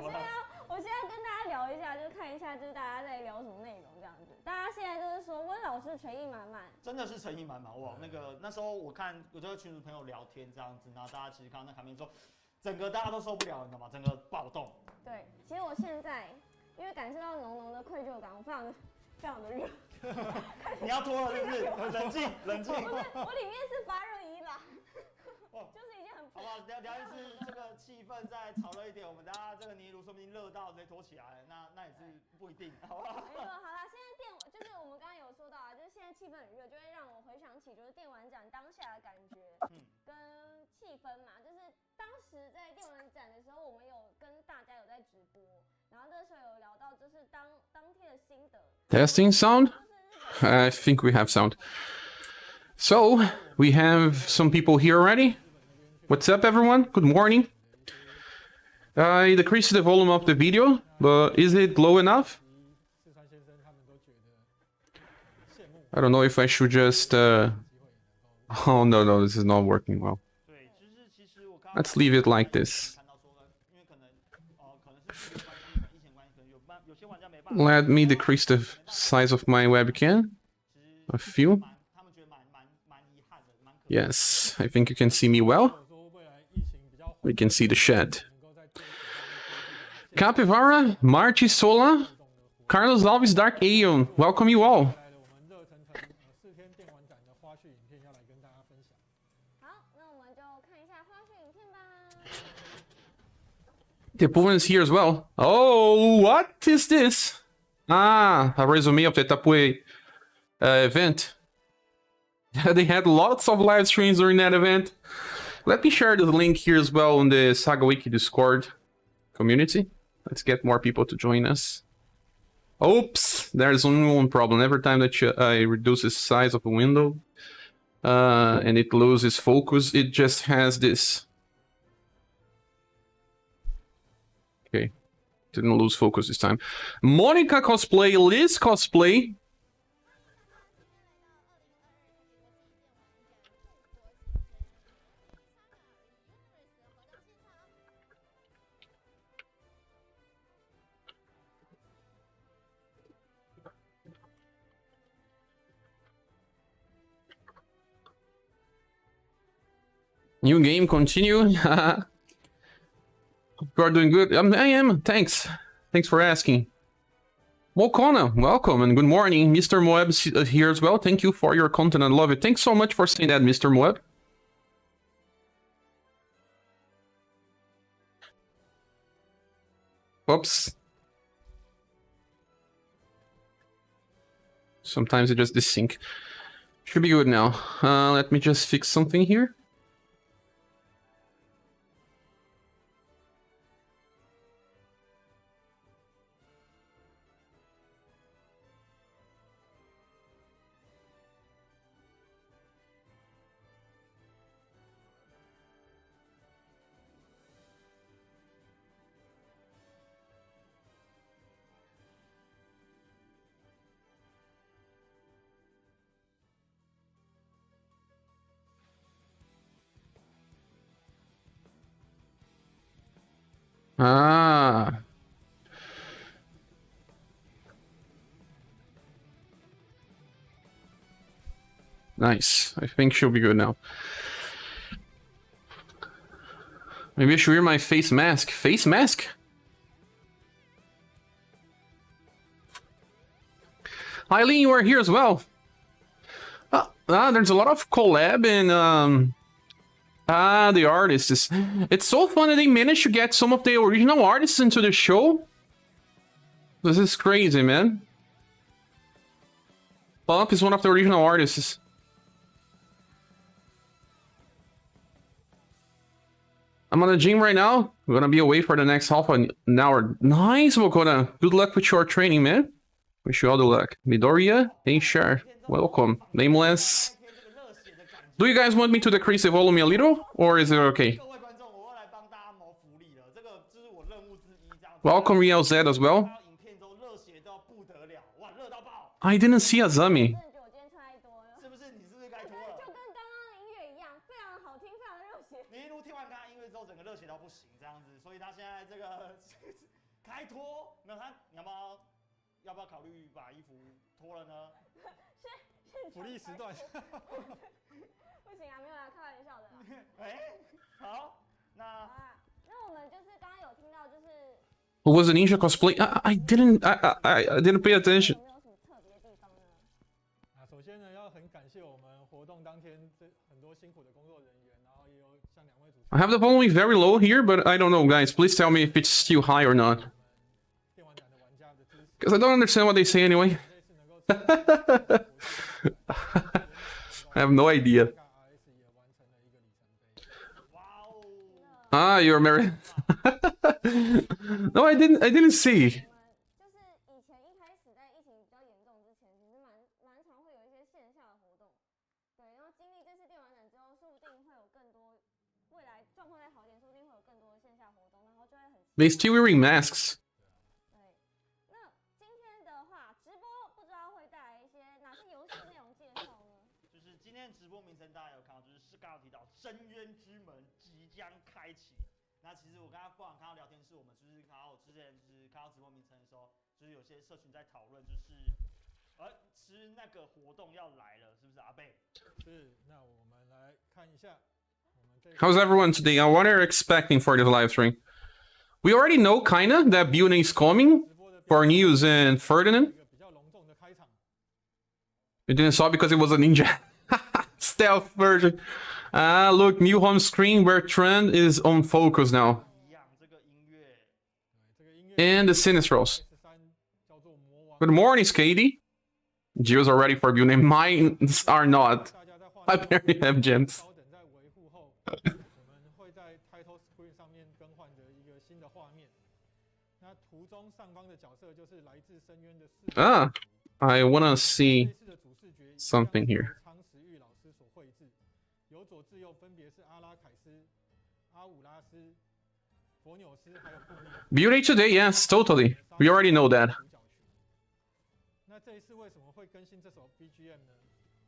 我现在跟大家聊一下，就看一下，就是大家在聊什么内容这样子。大家现在就是说温老师诚意满满，真的是诚意满满哇！那时候我看我就跟群主朋友聊天这样子，然后大家其实看到那卡面之后，整个大家都受不了，你知道吗？整个暴动。对，其实我现在因为感受到浓浓的愧疚感，我非常的热。你要脱了是不是？冷静冷静。不是，我里面是发热衣啦。就是已经很好不好？聊一次这个气氛再炒热一点，我们大家这个泥炉说不定热到直接脱起来了，那也是不一定，好不好？没错，好啦，现在就是我们刚刚有说到啊，就是现在气氛很热，就会让我回想起就是电玩展当下的感觉，跟气氛嘛，就是当时在电玩展的时候，我们有跟大家有在直播，然后那时候有聊到就是当天的心得。Testing sound? I think we have sound. So, we have some people here already. What's up, everyone? Good morning. I decreased the volume of the video, but is it low enough? I don't know if I should just... Oh, no, this is not working well. Let's leave it like this. Let me decrease the size of my webcam. A few. Yes, I think you can see me well. We can see the shed. Capivara, Marty Sola, Carlos Alves, Dark Aeon. Welcome you all. The opponent is here as well. Oh, what is this? Ah, a resume of the Tapue event. They had lots of live streams during that event. Let me share the link here as well on the SaGa Wiki Discord community. Let's get more people to join us. Oops, there's only one problem. Every time that I reduce the size of a window and it loses focus, it just has this. Okay, didn't lose focus this time. Monica cosplay, Liz cosplay. New game, continue. You are doing good. I am. Thanks. Thanks for asking. Mokona, welcome and good morning. Mr. Moeb's here as well. Thank you for your content. I love it. Thanks so much for saying that, Mr. Moeb. Whoops. Sometimes it just desync. Should be good now. Let me just fix something here. Ah. Nice. I think she'll be good now. Maybe I should wear my face mask. Face mask? Eileen, you are here as well. There's a lot of collab and the artists. It's so fun that they managed to get some of the original artists into the show. This is crazy, man. Bump is one of the original artists. I'm on the gym right now. I'm gonna be away for the next half an hour. Nice, Mokona. Good luck with your training, man. Wish you all the luck. Midoriya, hey, sure. Welcome. Nameless. Do you guys want me to decrease the volume a little, or is it okay? Welcome, Real Z as well. I didn't see Azami. 在这个开脱，那你要不要考虑把衣服脱了呢？福利时段。不行啊，没有啦，开玩笑的啦。好，那我们就是刚刚有听到，就是 Who was a ninja cosplay? I didn't pay attention. 有没有什么特别的地方呢？首先呢，要很感谢我们活动当天很多辛苦的工作人员，然后也有像2位主持人。I have the volume very low here, but I don't know, guys. Please tell me if it's still high or not. Because I don't understand what they say anyway. I have no idea. Ah, you're married. No, I didn't see. 就是以前一开始在疫情比较严重之前，其实蛮常会有一些线下的活动。对，然后经历这次电玩展之后，说不定会有更多未来状况再好一点，说不定会有更多的线下活动，然后就会很。They still wearing masks. 对，那今天的话，直播不知道会带来一些哪些游戏内容介绍呢？就是今天直播名称大家有看到，就是刚刚提到深渊之门即将开启。那其实我刚刚不管看到聊天室，我们就是看到之前就是看到直播名称的时候，就是有些社群在讨论，吃那个活动要来了，是不是阿贝？是，那我们来看一下。How's everyone today? What are you expecting for this live stream? We already know, kinda, that Bune is coming for news and Ferdinand. You didn't saw because it was a ninja. Stealth version. Look, new home screen where Trend is on focus now. And the Sinistrals. Good morning, Skady. Geos are ready for Bune. Mine are not. I barely have gems. I wanna see something here. Beauty today, yes, totally. We already know that. 那这一次为什么会更新这首 BGM 呢？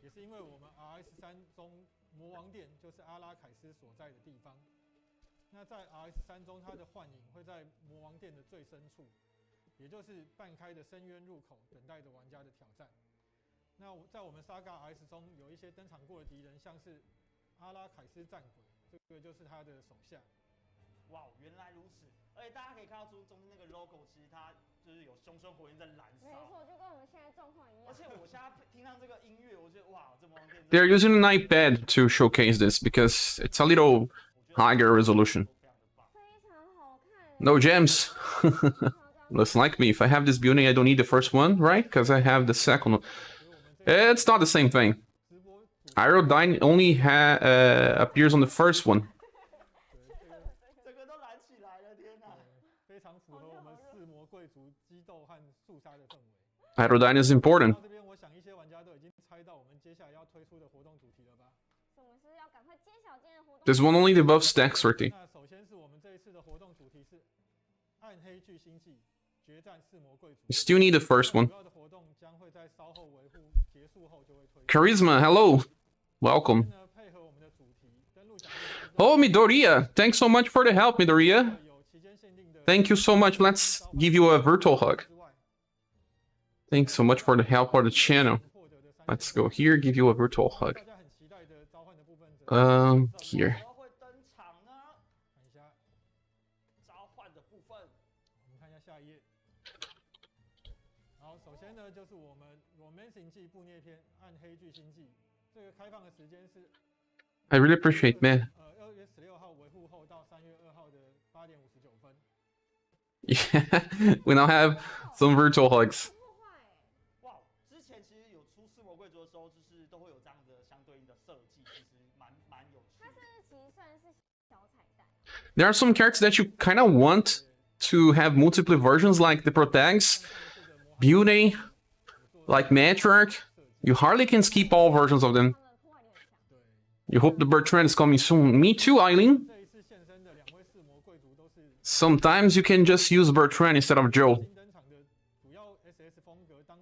也是因为我们 RS3 中魔王殿就是阿拉凯斯所在的地方。那在 RS3 中，它的幻影会在魔王殿的最深处，也就是半开的深渊入口，等待着玩家的挑战。那在我们 SaGa RS 中有一些登场过的敌人，像是阿拉凯斯战鬼，这个就是他的手下。哇，原来如此！而且大家可以看到中间那个 logo， 其实它就是有熊熊火焰在燃烧。没错，就跟我们现在状况一样。而且我现在听到这个音乐，我觉得哇，这魔王殿。They're using an iPad to showcase this because it's a little higher resolution. No gems. Looks like me. If I have this building, I don't need the first one, right? Because I have the second one. It's not the same thing. Aerodyne only appears on the first one. Aerodyne is important. This one only debuffs dexterity. You still need the first one. Charisma, hello. Welcome. Oh, Midoriya. Thanks so much for the help, Midoriya. Thank you so much. Let's give you a virtual hug. Thanks so much for the help for the channel. Let's go here, give you a virtual hug. Here. I really appreciate, man. Yeah, we now have some virtual hugs. There are some characters that you kind of want to have multiple versions, like the Protags, Beauty, like Matriarch. You hardly can skip all versions of them. You hope the Bertrand is coming soon. Me too, Eileen. Sometimes you can just use Bertrand instead of Joe.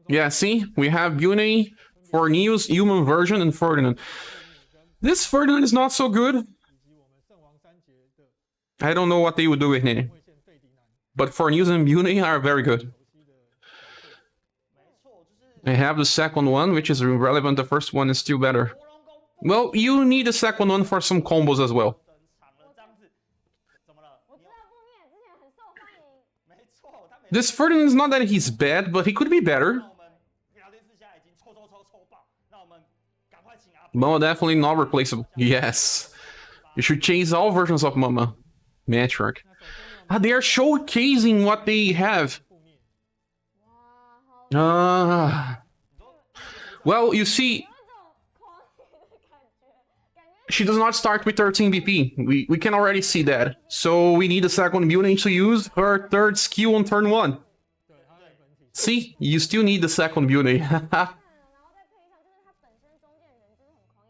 Yeah, see? We have Beauty for Neo's human version and Ferdinand. This Ferdinand is not so good. I don't know what they would do with him. but for news and Beauty are very good. I have the second one, which is irrelevant. The first one is still better. Well, you need the second one for some combos as well. This Ferdinand is not that he's bad, but he could be better. Mama definitely not replaceable. Yes. You should change all versions of Mama. Matriarch. Ah, they are showcasing what they have. Well, you see, she does not start with 13 BP. We can already see that. So we need a second building to use her third skill on turn 1. See, you still need the second building.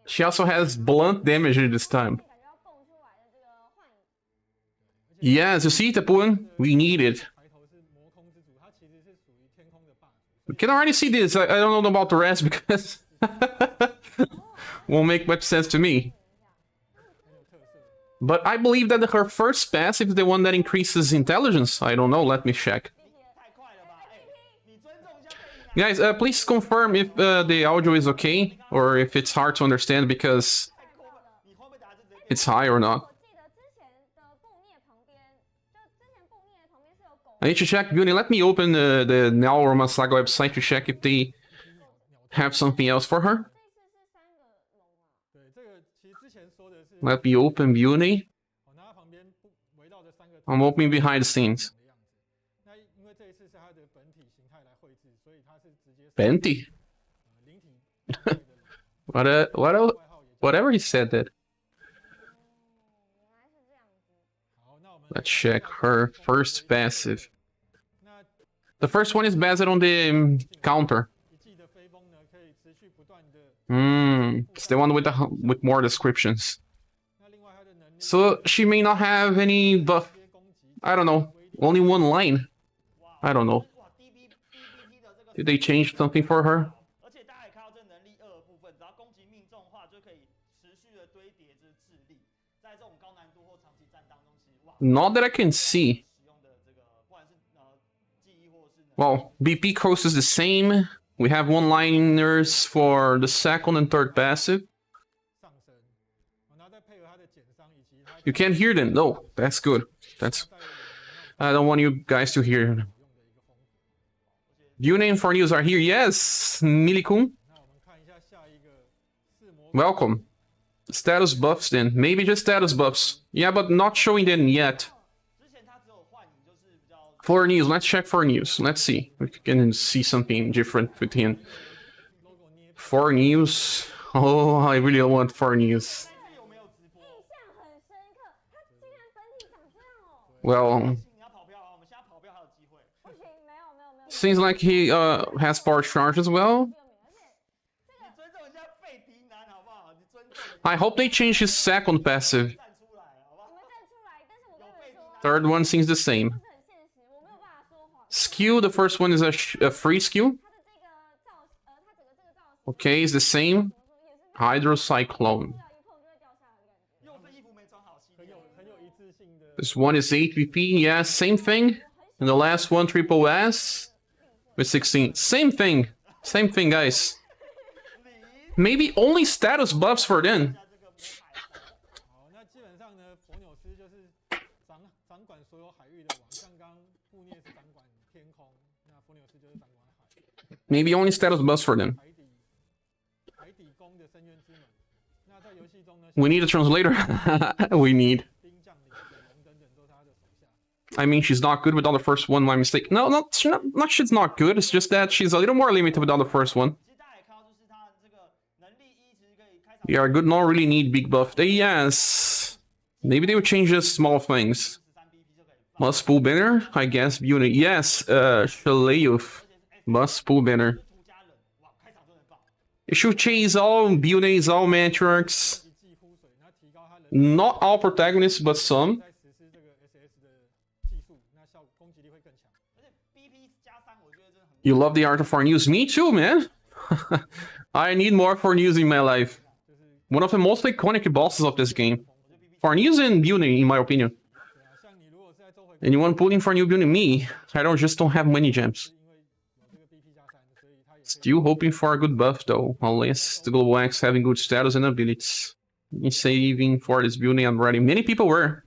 She also has blunt damage this time. Yes, you see, Tapuan? We need it. We can already see this. I don't know about the rest because won't make much sense to me. But I believe that her first passive is the one that increases intelligence. I don't know, let me check. Guys, please confirm if the audio is okay, or if it's hard to understand because it's high or not. I need to check Beauty. Let me open the Now Roma SaGa website to check if they have something else for her. Let me open Beauty. I'm opening behind the scenes. Benti? Whatever he said that. Let's check her first passive. The first one is based on the counter. It's the one with more descriptions. So she may not have any buff. I don't know. Only one line. I don't know. Did they change something for her? Not that I can see. Well, BP cost is the same. We have one-liners for the second and third passive. You can't hear them. No, that's good. I don't want you guys to hear. New name for news are here. Yes, Milikun. Welcome. Status buffs then. Maybe just status buffs. Yeah, but not showing them yet. For news, let's check for news. Let's see. We can see something different with him. For news. Oh, I really don't want for news. Well, seems like he has power charge as well. I hope they change his second passive. Third one seems the same. Skill, the first one is a free skill. Okay, it's the same. Hydrocyclone. This one is 8 VP, yeah, same thing. And the last one, triple S, with 16. Same thing. Same thing, guys. Maybe only status buffs for them. Maybe only status buffs for them. We need a translator. We need. I mean, she's not good without the first one, my mistake. No, she's not good. It's just that she's a little more limited without the first one. They are good, not really need big buff. Yes. Maybe they would change just small things. Must pull banner? I guess Beauty. Yes, Shaleuf. Must pull banner. It should chase all Beauties, all Matriarchs. Not all protagonists, but some. You love the art of for news? Me too, man. I need more for news in my life. One of the most iconic bosses of this game. For news and Beauty, in my opinion. Anyone pulling for new building? Me? I just don't have many gems. Still hoping for a good buff though, unless the Global X having good status and abilities. Saving for this building I'm ready. Many people were.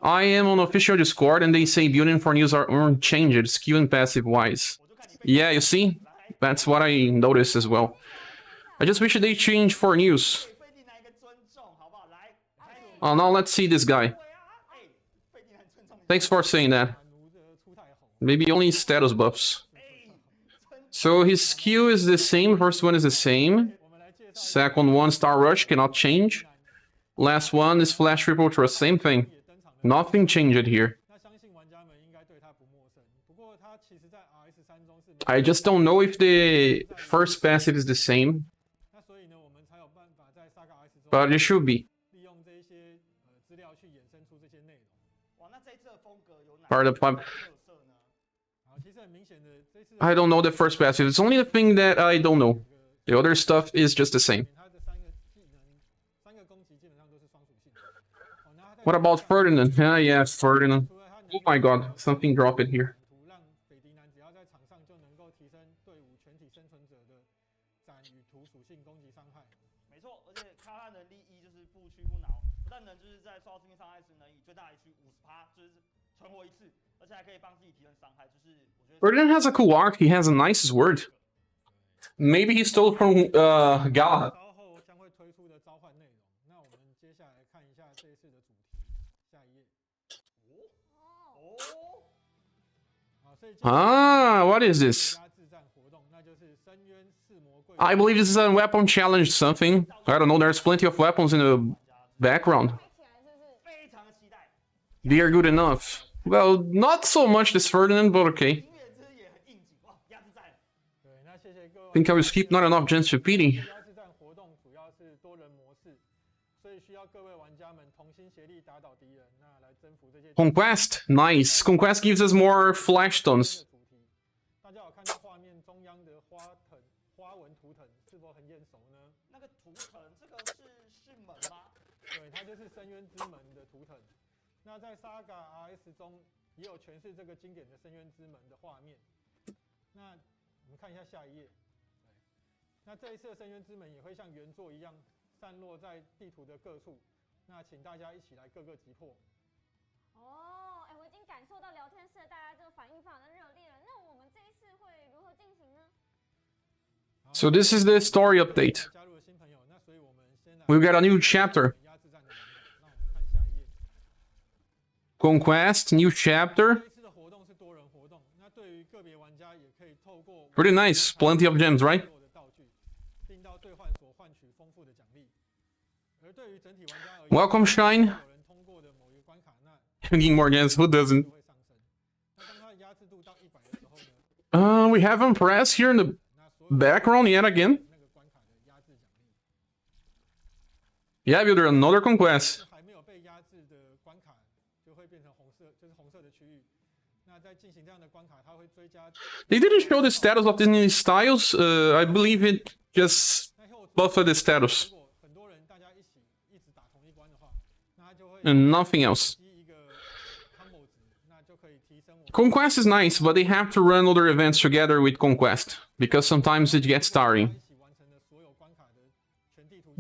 I am on official Discord and they say building for news are unchanged, skill and passive wise. Yeah, you see? That's what I noticed as well. I just wish they change for news. Oh, now let's see this guy. Thanks for saying that. Maybe only status buffs. So his skill is the same, first one is the same. Second one, Star Rush, cannot change. Last one is Flash Triple Trust, same thing. Nothing changed here. I just don't know if the first passive is the same. But it should be. Part of 5. I don't know the first passive. It's only the thing that I don't know. The other stuff is just the same. What about Ferdinand? Yeah, Ferdinand. Oh my god, something dropped it here. Ferdinand has a cool arc, he has a nice sword. Maybe he stole from Galahad. Ah, what is this? I believe this is a weapon challenge something. I don't know, there's plenty of weapons in the background. They are good enough. Well, not so much this Ferdinand, but okay. Think I will skip not enough gens repeating. Conquest, nice. Conquest gives us more flash stones. So this is the story update. We got a new chapter. Conquest, new chapter. Pretty nice, plenty of gems, right? Welcome, Shine. Getting more gems, who doesn't? We have Impress here in the background yet again. Yeah, builder, another conquest. They didn't show the status of these styles. I believe it just buffed the status. And nothing else. Conquest is nice, but they have to run other events together with Conquest, because sometimes it gets tiring.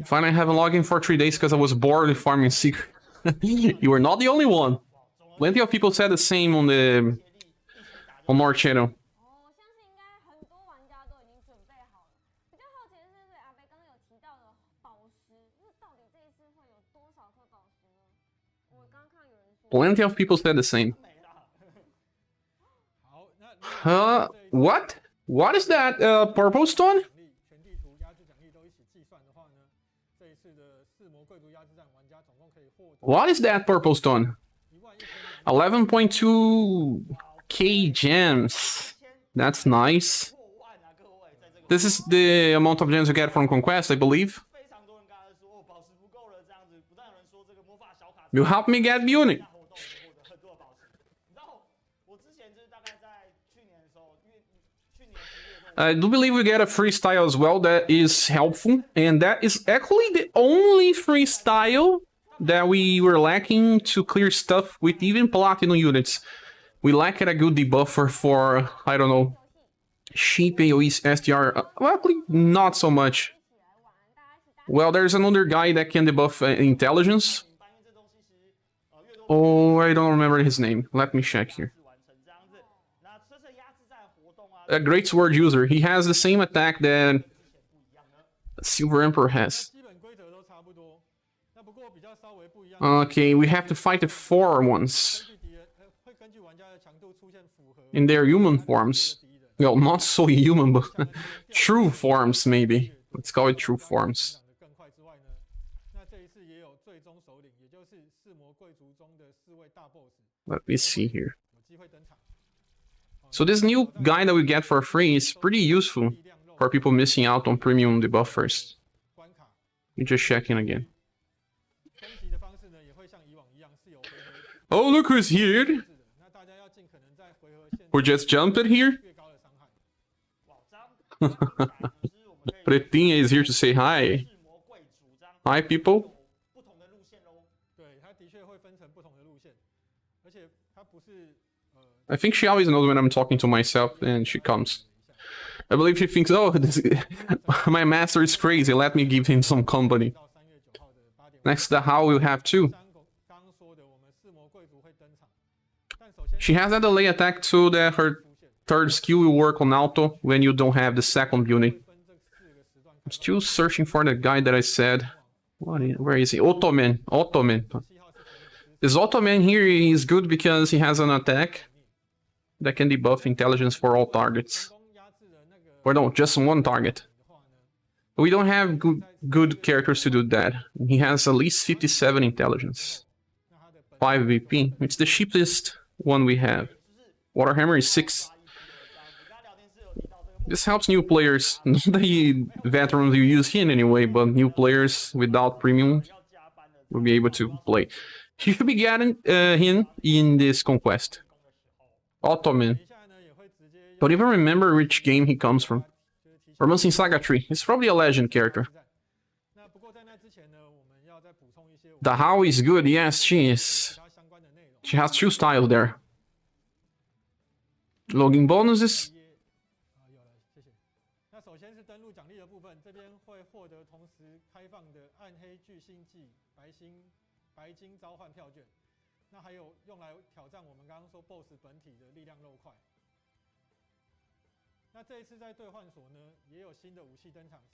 Finally, I haven't logged in for 3 days because I was bored with farming secret. You were not the only one. Plenty of people said the same on our channel. Plenty of people said the same. What? What is that, purple stone? What is that purple stone? 11.2k gems. That's nice. This is the amount of gems you get from Conquest, I believe. You help me get Unit. I do believe we get a freestyle as well that is helpful, and that is actually the only freestyle that we were lacking to clear stuff with even Platinum units. We lacked a good debuffer for, I don't know, cheap AoE SDR. Well, actually, not so much. Well, there's another guy that can debuff intelligence. Oh, I don't remember his name. Let me check here. A great sword user. He has the same attack that Silver Emperor has. Okay, we have to fight the 4 ones. In their human forms. Well, not so human, but true forms, maybe. Let's call it true forms. Let me see here. So this new guy that we get for free is pretty useful for people missing out on premium debuffers. Let me just check in again. Oh, look who's here! Who just jumped it here? Pretinha is here to say hi. Hi, people. I think she always knows when I'm talking to myself, and she comes. I believe she thinks, oh, my master is crazy, let me give him some company. Next, the how we'll have 2. She has a delay attack so that her 3rd skill will work on auto when you don't have the 2nd unit. I'm still searching for the guy that I said. Where is he? Ottoman. This Ottoman here is good because he has an attack that can debuff intelligence for all targets. Or no, just one target. We don't have good characters to do that. He has at least 57 intelligence. 5 VP. It's the cheapest one we have. Waterhammer is 6. This helps new players. Not the veterans you use him anyway, but new players without premium will be able to play. You should be getting him in this conquest. Ottoman. Don't even remember which game he comes from. Romancing Saga Tree. He's probably a legend character. The How is good. Yes, she is. She has 2 styles there. Login bonuses.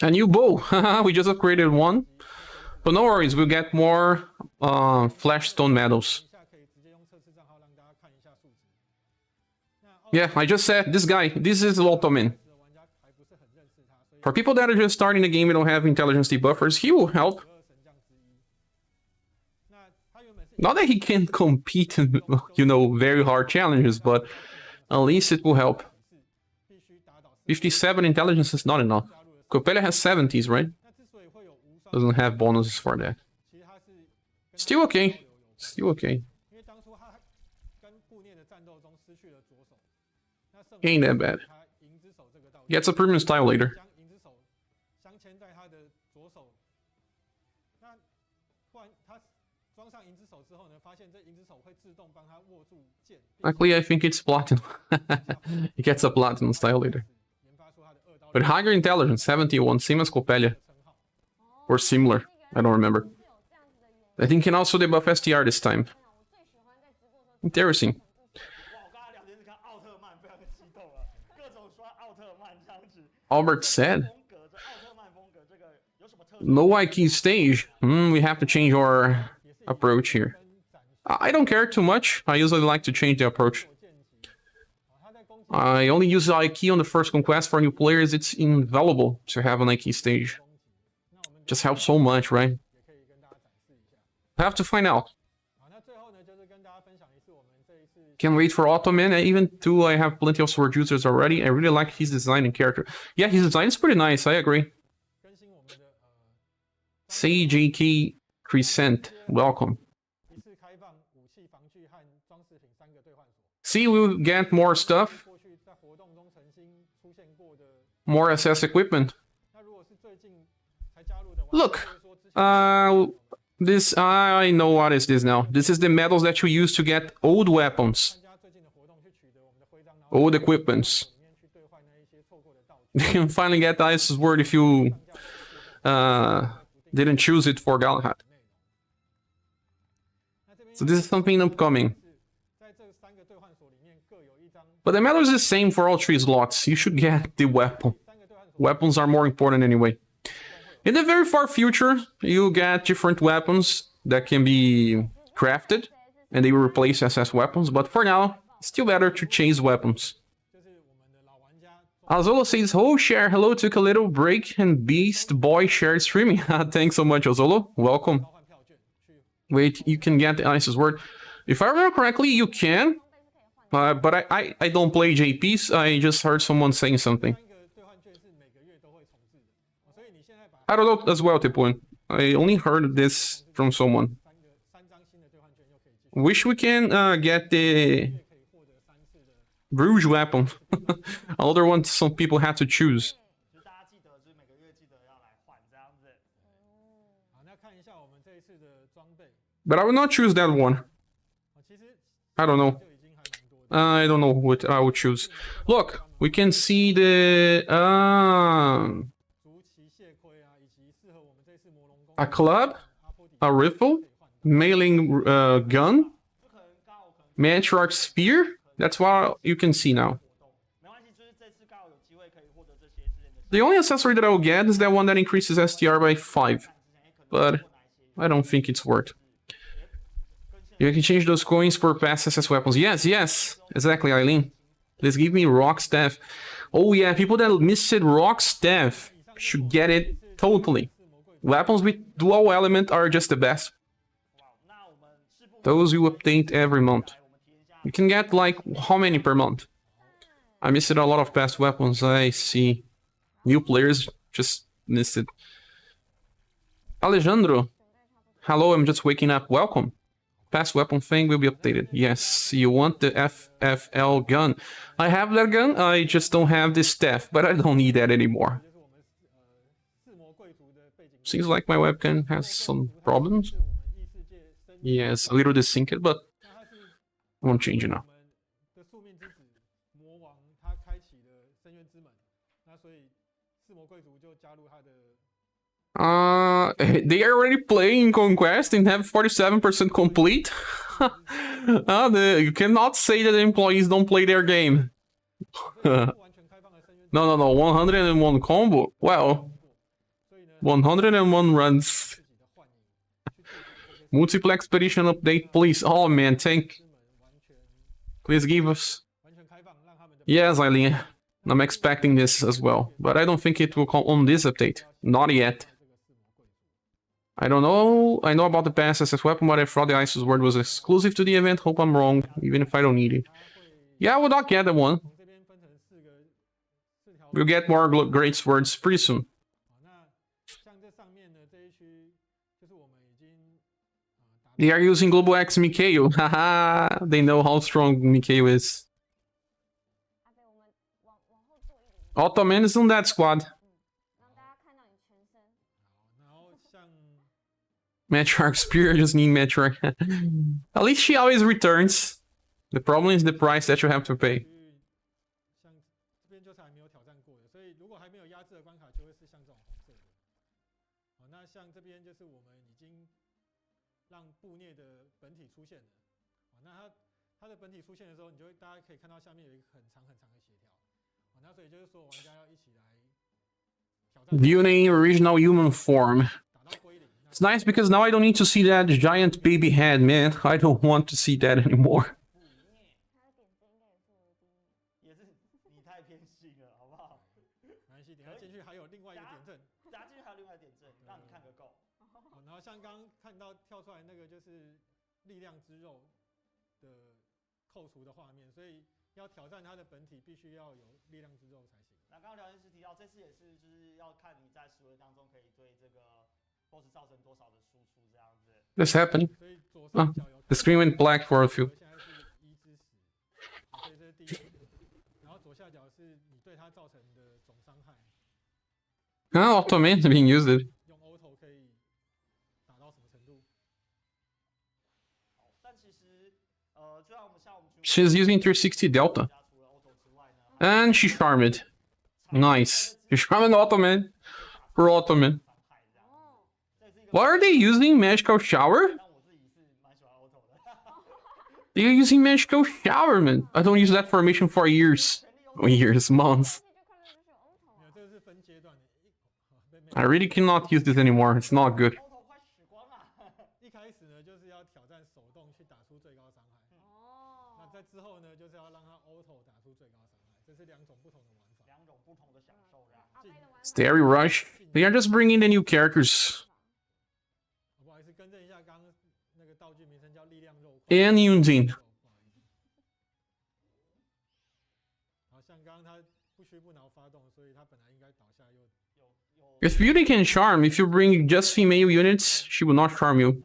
A new bow! We just upgraded one. But no worries, we'll get more flashstone medals. Yeah, I just said, this guy, this is Ottoman. For people that are just starting the game and don't have intelligence debuffers, he will help. Not that he can compete in, you know, very hard challenges, but at least it will help. 57 intelligence is not enough. Copelia has 70s, right? Doesn't have bonuses for that. Still okay. Still okay. Ain't that bad. Gets a premium style later. Actually, I think it's platinum. He gets a platinum style later. But higher intelligence, 71, same as Copelia. Or similar, I don't remember. I think he can also debuff STR this time. Interesting. Albert said. No IQ stage. We have to change our approach here. I don't care too much. I usually like to change the approach. I only use IQ on the first conquest for new players. It's invaluable to have an IQ stage. Just helps so much, right? I have to find out. Can't wait for Ottoman. Even though I have plenty of sword users already, I really like his design and character. Yeah, his design is pretty nice, I agree. SaGa Crescent, welcome. See, we'll get more stuff. More SS equipment. Look, This, I know what is this now. This is the medals that you use to get old weapons. Old equipments. You can finally get the Ice Sword if you didn't choose it for Galahad. So this is something upcoming. But the medal is the same for all 3 slots. You should get the weapon. Weapons are more important anyway. In the very far future, you get different weapons that can be crafted, and they will replace SS weapons, but for now, it's still better to chase weapons. Ozolo says, "Oh, share, hello, took a little break, and Beast Boy shared streaming." Thanks so much, Ozolo. Welcome. Wait, you can get the Ice Sword. If I remember correctly, you can, but I don't play JPs, I just heard someone saying something. I don't know as well, Tipun. I only heard this from someone. Wish we can get the Bruges weapon. Another one some people had to choose. But I will not choose that one. I don't know. I don't know what I would choose. Look, we can see the... a club, a rifle, mailing gun, matriarch spear. That's what you can see now. The only accessory that I will get is that one that increases STR by 5. But I don't think it's worth. You can change those coins for past SS weapons. Yes, yes. Exactly, Eileen. Please give me Rock Staff. Oh yeah, people that missed Rock Staff should get it totally. Weapons with dual element are just the best. Those you update every month. You can get like how many per month? I missed a lot of past weapons. I see. New players just missed it. Alejandro. Hello, I'm just waking up. Welcome. Past weapon thing will be updated. Yes, you want the FFL gun. I have that gun, I just don't have the staff, but I don't need that anymore. Seems like my webcam has some problems. Yes, a little desynced, but I won't change it now. They are already playing Conquest and have 47% complete. You cannot say that the employees don't play their game. No, 101 combo. Well, 101 runs. Multiple expedition update, please. Oh man, please give us. Yes, Eileen. I'm expecting this as well, but I don't think it will come on this update. Not yet. I don't know. I know about the past SS weapon, but I thought the Ice Sword was exclusive to the event. Hope I'm wrong, even if I don't need it. Yeah, I will not get that one. We'll get more great swords pretty soon. They are using Global X Mikhail. Haha, they know how strong Mikhail is. Ottoman is on that squad. Matriarch Spear, just need Matriarch. At least she always returns. The problem is the price that you have to pay. Viewing original human form. It's nice because now I don't need to see that giant baby head, man. I don't want to see that anymore. This happened. Oh, the screen went black for a few. Oh, Ottoman being used. She's using 360 Delta. And she charmed. Nice. She charmed Ottoman. For Ottoman. What are they using? Magical Shower? They're using Magical Shower, man. I don't use that formation for years. Months. I really cannot use this anymore. It's not good. Starry Rush. They are just bringing the new characters. And Yunjin. If Beauty can charm, if you bring just female units, she will not charm you.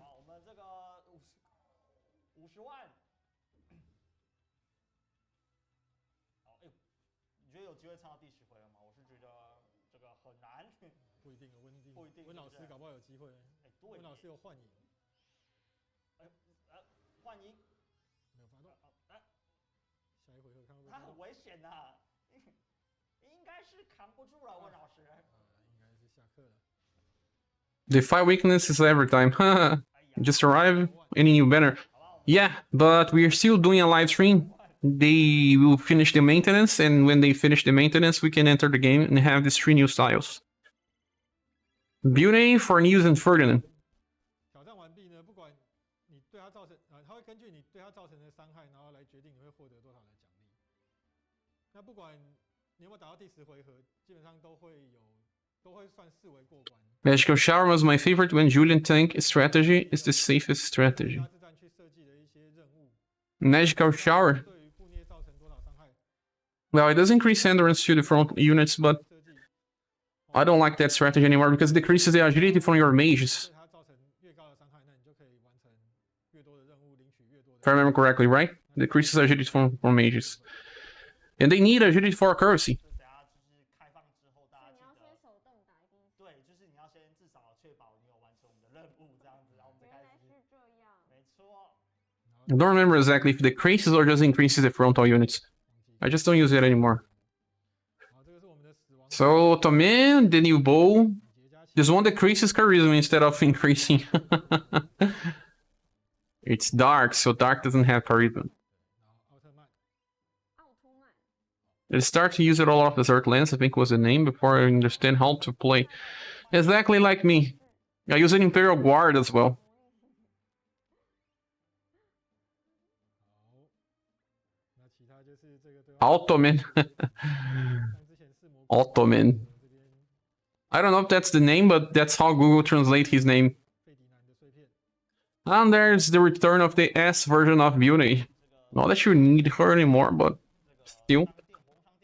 The 5 weaknesses every time. Just arrive, any new banner. Yeah, but we're still doing a live stream. They will finish the maintenance, and when they finish the maintenance, we can enter the game and have these 3 new styles. Beauty for News and Ferdinand. Magical Shower was my favorite when Julian tank strategy is the safest strategy. Magical Shower. Well, it does increase endurance to the front units, but I don't like that strategy anymore because it decreases the agility from your mages. If I remember correctly, right? It decreases agility from mages. And they need agility for accuracy. I don't remember exactly if it decreases or just increases the frontal units. I just don't use it anymore. So, Ottoman, the new bow. This one decreases charisma instead of increasing. It's dark, so dark doesn't have charisma. I start to use it all off Desert Lens, I think was the name, before I understand how to play. Exactly like me. I use an Imperial Guard as well. Ottoman. Ottoman. I don't know if that's the name, but that's how Google translates his name. And there's the return of the S version of Beauty. Not that you need her anymore, but still.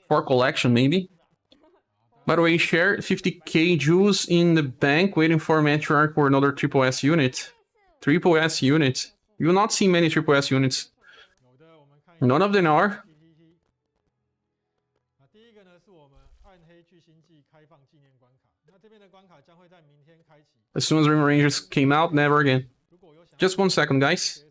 For collection, maybe. By the way, share 50k jewels in the bank waiting for Matriarch or another triple S unit. Triple S unit. You will not see many triple S units. None of them are. As soon as Rim Rangers came out, never again. Just 1 second, guys.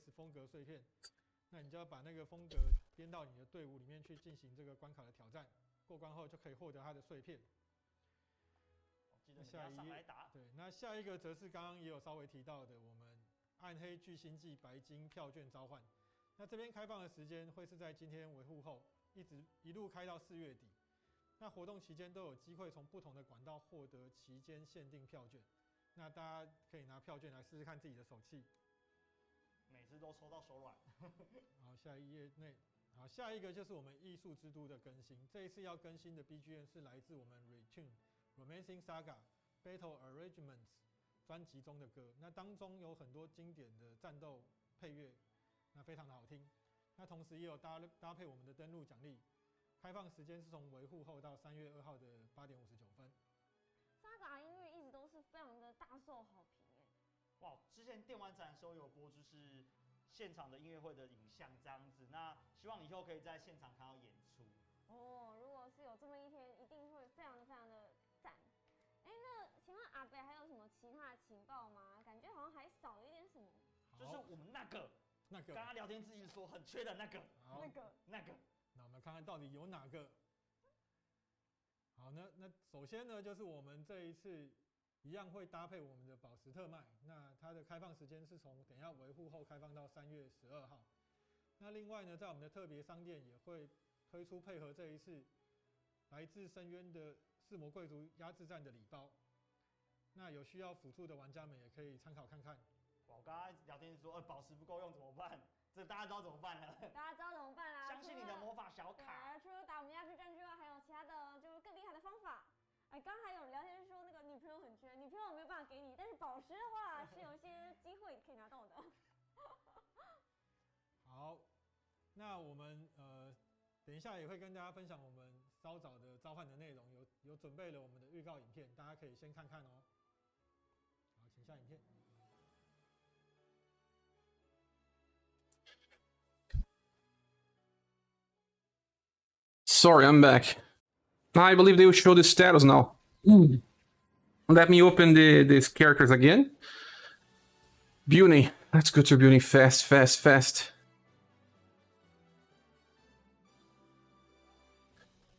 Romancing SaGa Battle Arrangements 专辑中的歌，那当中有很多经典的战斗配乐，那非常的好听。那同时也有搭配我们的登录奖励，开放时间是从维护后到3月2号的8点59分。SaGa 音乐一直都是非常的大受好评哎。哇，之前电玩展的时候有播就是现场的音乐会的影像这样子，那希望以后可以在现场看到演出。哦，如果是有这么一天，一定会非常的赞。哎，那请问阿北还有什么其他的情报吗？感觉好像还少了一点什么。就是我们那个那个。刚刚聊天自己说很缺的那个。那个。那我们看看到底有哪个。好，那首先呢，就是我们这一次一样会搭配我们的宝石特卖。那它的开放时间是从等一下维护后开放到3月12号。那另外呢，在我们的特别商店也会推出配合这一次来自深渊的四魔贵族压制战的礼包。那有需要辅助的玩家们也可以参考看看。我刚刚聊天说，宝石不够用怎么办？这大家知道怎么办了？大家知道怎么办啦？相信你的魔法小卡。除了打我们压制战之外，还有其他的就是更厉害的方法。哎，刚还有聊天说那个女朋友很缺，女朋友没有办法给你，但是宝石的话是有一些机会可以拿到的。好，那我们等一下也会跟大家分享我们稍早的召唤的内容，有准备了我们的预告影片，大家可以先看看哦。好，请下影片。Sorry, I'm back. I believe they will show the status now. Let me open these characters again. Beauty. Let's go to Beauty fast, fast, fast.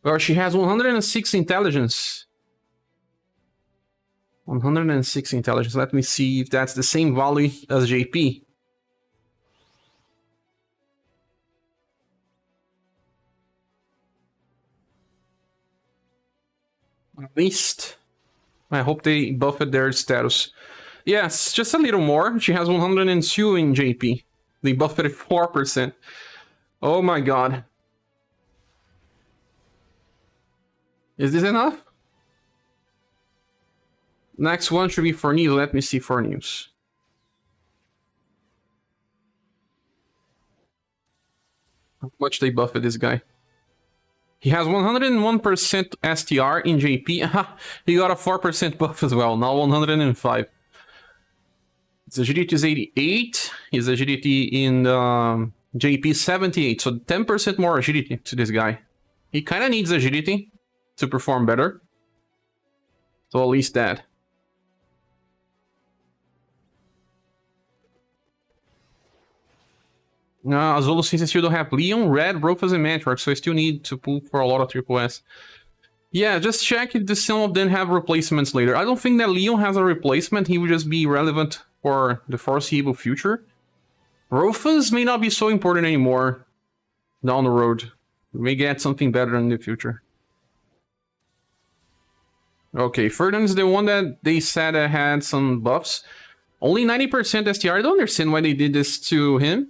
Well, she has 106 intelligence. 106 intelligence. Let me see if that's the same value as JP. At least. I hope they buffed their status. Yes, just a little more. She has 102 in JP. They buffed it 4%. Oh my god. Is this enough? Next one should be for news. Let me see for news. How much they buffed this guy? He has 101% STR in JP. He got a 4% buff as well, now 105. His agility is 88. His agility in JP 78, so 10% more agility to this guy. He kind of needs agility to perform better. So at least that. Azolo, since I still don't have Leon, Red, Rufus, and Matriarch, so I still need to pull for a lot of Triple S. Yeah, just check if some of them have replacements later. I don't think that Leon has a replacement. He would just be relevant for the foreseeable future. Rufus may not be so important anymore down the road. We may get something better in the future. Okay, Ferdinand is the one that they said had some buffs. Only 90% STR. I don't understand why they did this to him.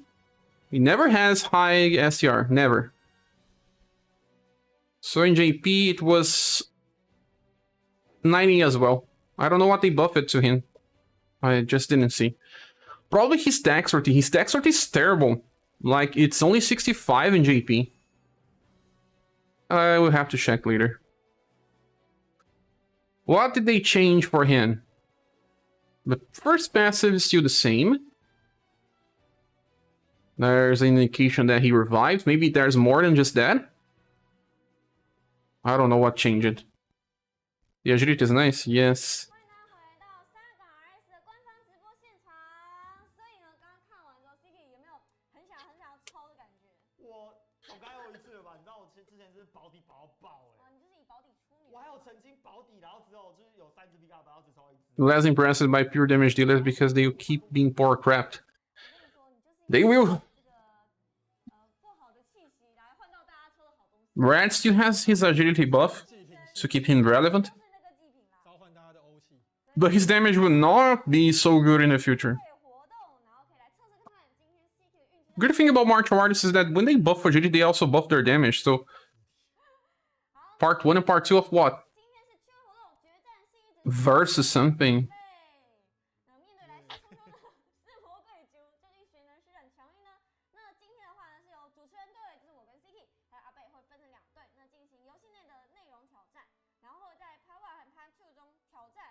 He never has high STR, never. So in JP it was 90 as well. I don't know what they buffed to him. I just didn't see. Probably his dexterity. His dexterity is terrible. Like, it's only 65 in JP. I will have to check later. What did they change for him? The first passive is still the same. There's an indication that he revived. Maybe there's more than just that. I don't know what changed. The agility is nice, yes. Less impressed by pure damage dealers because they keep being power crapped. They will. Red still has his agility buff to keep him relevant. But his damage will not be so good in the future. Good thing about martial artists is that when they buff agility, they also buff their damage. So, part 1 and part 2 of what? Versus something.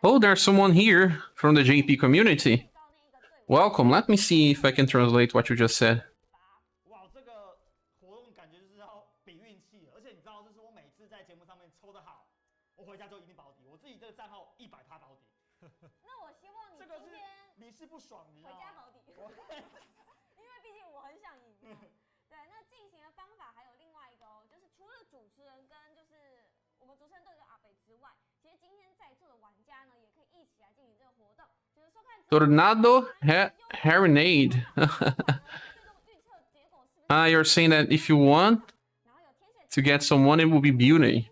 Oh, there's someone here from the JP community. Welcome. Let me see if I can translate what you just said. 毕竟我很想赢嘛。对，那进行的方法还有另外一个哦，就是除了主持人跟就是我们主持人对着阿北之外，其实今天在座的玩家呢，也可以一起来进行这个活动，就是收看。Tornado Harinade. You're saying that if you want to get someone, it will be Beauty.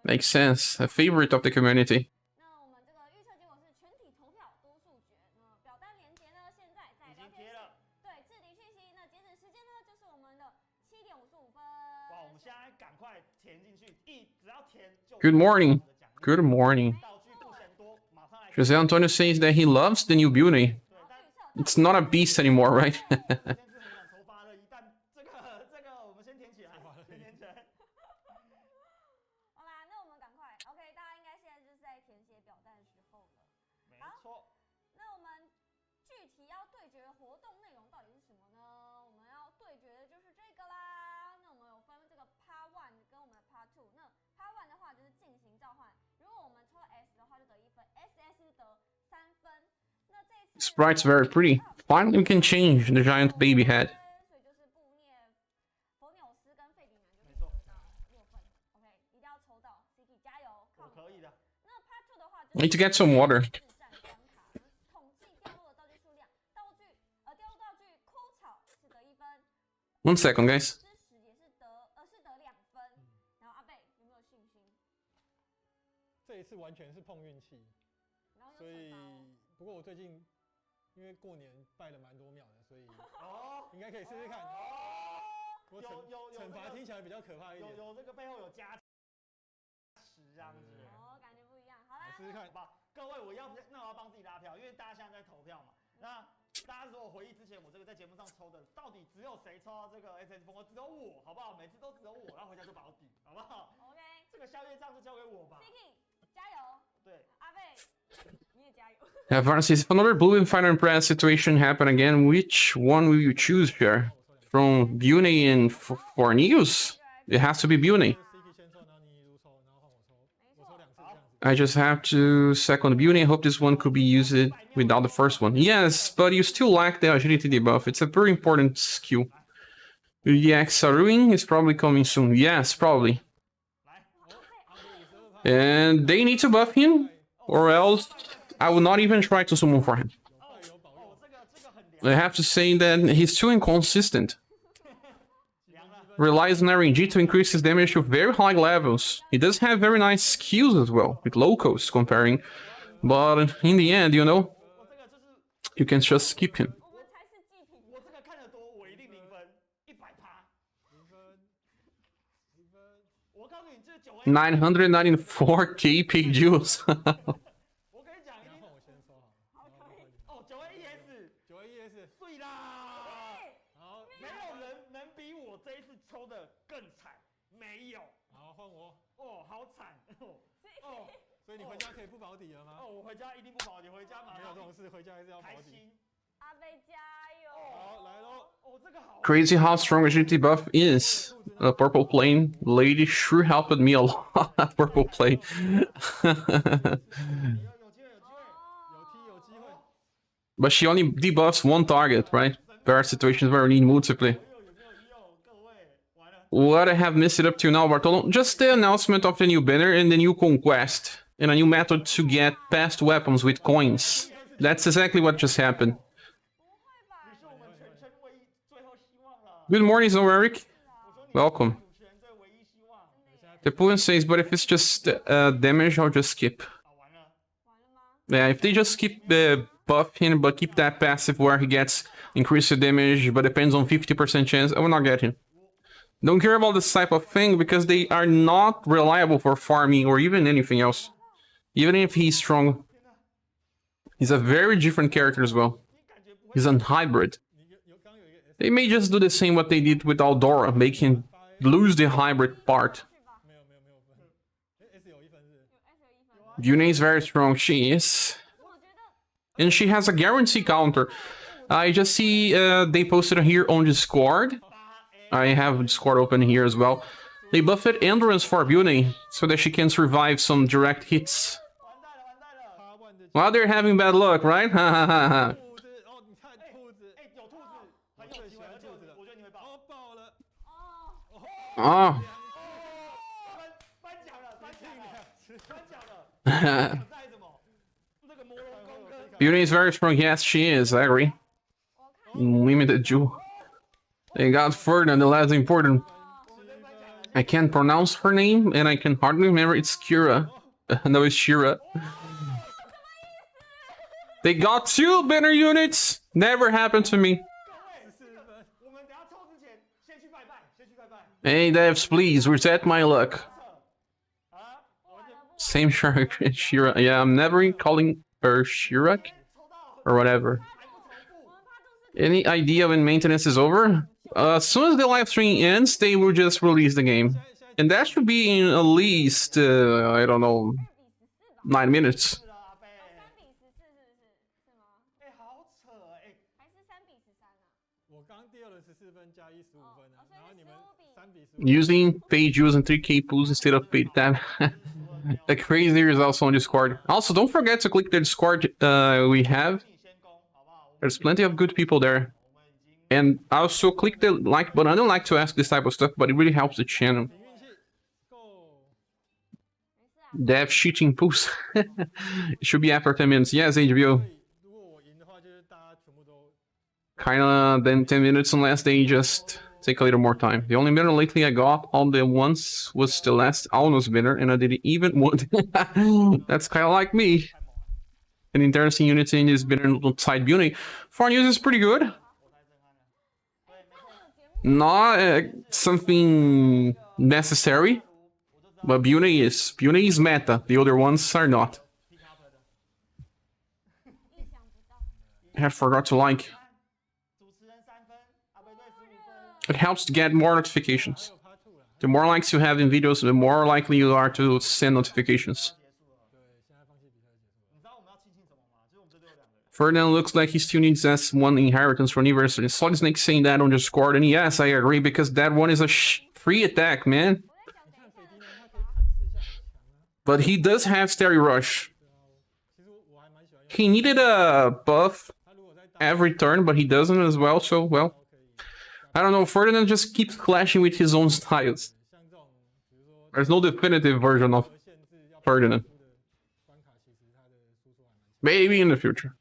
Makes sense. A favorite of the community. 那我们这个预测结果是全体投票多数决。那表单连结呢，现在在聊天室。对，置顶讯息。那截止时间呢，就是我们的7点55分。哇，我们现在赶快填进去，只要填就。Good morning. Good morning. Jose Antonio says that he loves the new Beauty. It's not a beast anymore, right? 'Sprite's very pretty. Finally, we can change the giant baby head. Need to get some water. One second, guys. 这一次完全是碰运气，所以不过我最近因为过年拜了蛮多庙的，所以应该可以试试看。我惩罚听起来比较可怕一点。有这个背后有加持这样子。感觉不一样。好啦，试试看。好，各位，我要帮自己拉票，因为大家现在在投票嘛。那大家如果回忆之前我这个在节目上抽的，到底只有谁抽到这个 SS 风，只有我，好不好？每次都只有我，然后回家就保底，好不好 ？OK。这个宵夜账就交给我吧。CK， 加油！对，阿贝。Varnes, if another blue and final press situation happen again, which one will you choose here? From Beauty and for news? It has to be Beauty. I just have to second Beauty. I hope this one could be used without the first one. Yes, but you still lack the agility debuff. It's a very important skill. EX Saruin is probably coming soon. Yes, probably. And they need to buff him, or else I will not even try to summon for him. I have to say that he's too inconsistent. Relies on RNG to increase his damage to very high levels. He does have very nice skills as well, with locals comparing. But in the end, you know, you can just skip him. 994 KP juice. Crazy how strong agility buff is. Purple Plane lady sure helped me a lot. Purple Plane. But she only debuffs one target, right? There are situations where we need multiple. What I have missed it up to now, Bartolo? Just the announcement of the new banner and the new conquest. And a new method to get past weapons with coins. That's exactly what just happened. Good morning, Zoeric. Welcome. The opponent says, but if it's just damage, I'll just skip. Yeah, if they just skip the buff him, but keep that passive where he gets increased damage, but depends on 50% chance, I will not get him. Don't care about this type of thing, because they are not reliable for farming or even anything else. Even if he's strong. He's a very different character as well. He's a hybrid. They may just do the same what they did with Aldora, make him lose the hybrid part. Yune is very strong, she is. And she has a guarantee counter. I just see they posted here on Discord. I have Discord open here as well. They buffed Endurance for Beauty, so that she can survive some direct hits. Well, they're having bad luck, right? Oh. 颁奖了，颁奖了，颁奖了。在什么？那个魔龙宫跟 Beauty is very strong. Yes, she is. I agree. Limited Jew. They got Ferdinand, the last important. I can't pronounce her name, and I can hardly remember. It's Kira. No, it's Shira. They got 2 banner units. Never happened to me. Hey, devs, please reset my luck. Same Shark, Shira. Yeah, I'm never calling her Shirak or whatever. Any idea when maintenance is over? As soon as the live stream ends, they will just release the game. And that should be in at least, I don't know, 9 minutes. Using paid use and 3k pools instead of paid tab. The crazier is also on Discord. Also, don't forget to click the Discord we have. There's plenty of good people there. And also click the like button. I don't like to ask this type of stuff, but it really helps the channel. Dev cheating pools. It should be after 10 minutes. Yes, HBO. Kinda then 10 minutes unless they just take a little more time. The only banner lately I got on the once was the last almost banner, and I didn't even want. That's kinda like me. An interesting unit in this banner side beauty. Foreign use is pretty good. Not something necessary, but beauty is. Beauty is meta. The other ones are not. I forgot to like. It helps to get more notifications. The more likes you have in videos, the more likely you are to send notifications. Ferdinand looks like he still needs S1 inheritance from UniverSe. Solid Snake saying that on Discord, and yes, I agree, because that one is a free attack, man. But he does have Starry Rush. He needed a buff every turn, but he doesn't as well, so, well. I don't know, Ferdinand just keeps clashing with his own styles. There's no definitive version of Ferdinand. Maybe in the future.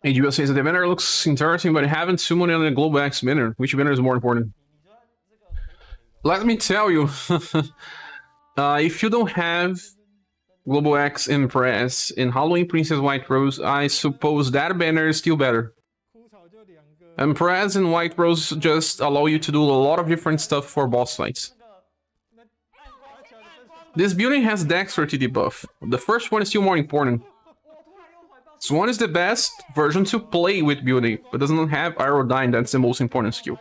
AGL says that the banner looks interesting, but I haven't summoned on the Global X banner. Which banner is more important? Let me tell you, if you don't have Global X Impress in Halloween Princess White Rose, I suppose that banner is still better. Impress and White Rose just allow you to do a lot of different stuff for boss fights. This building has Dexterity debuff. The first one is still more important. This one is the best version to play with beauty, but doesn't have Aerodyne. That's the most important skill.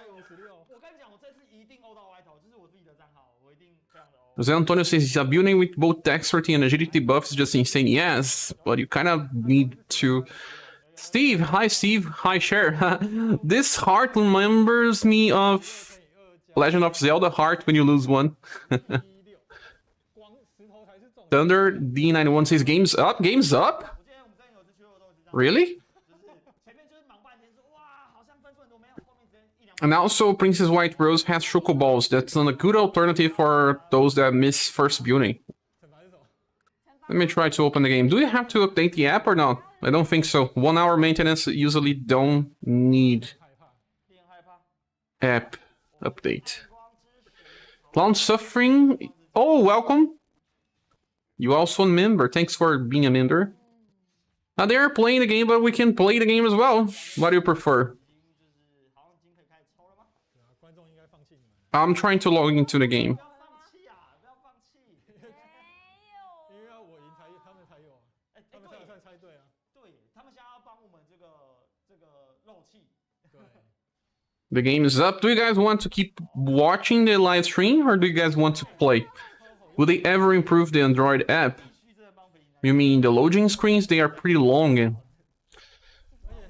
Jose Antonio says, a building with both dexterity and agility buffs is just insane. Yes, but you kind of need to... Steve! Hi Steve! Hi Cher! This heart remembers me of Legend of Zelda heart when you lose one. Thunder D91 says, game's up? Game's up? Really? And also, Princess White Rose has Choco Balls. That's a good alternative for those that miss first beauty. Let me try to open the game. Do you have to update the app or not? I don't think so. 1 hour maintenance usually don't need app update. Clown Suffering. Oh, welcome. You also a member. Thanks for being a member. They are playing the game, but we can play the game as well. What do you prefer? I'm trying to log into the game. The game is up. Do you guys want to keep watching the live stream, or do you guys want to play? Will they ever improve the Android app? You mean the loading screens? They are pretty long.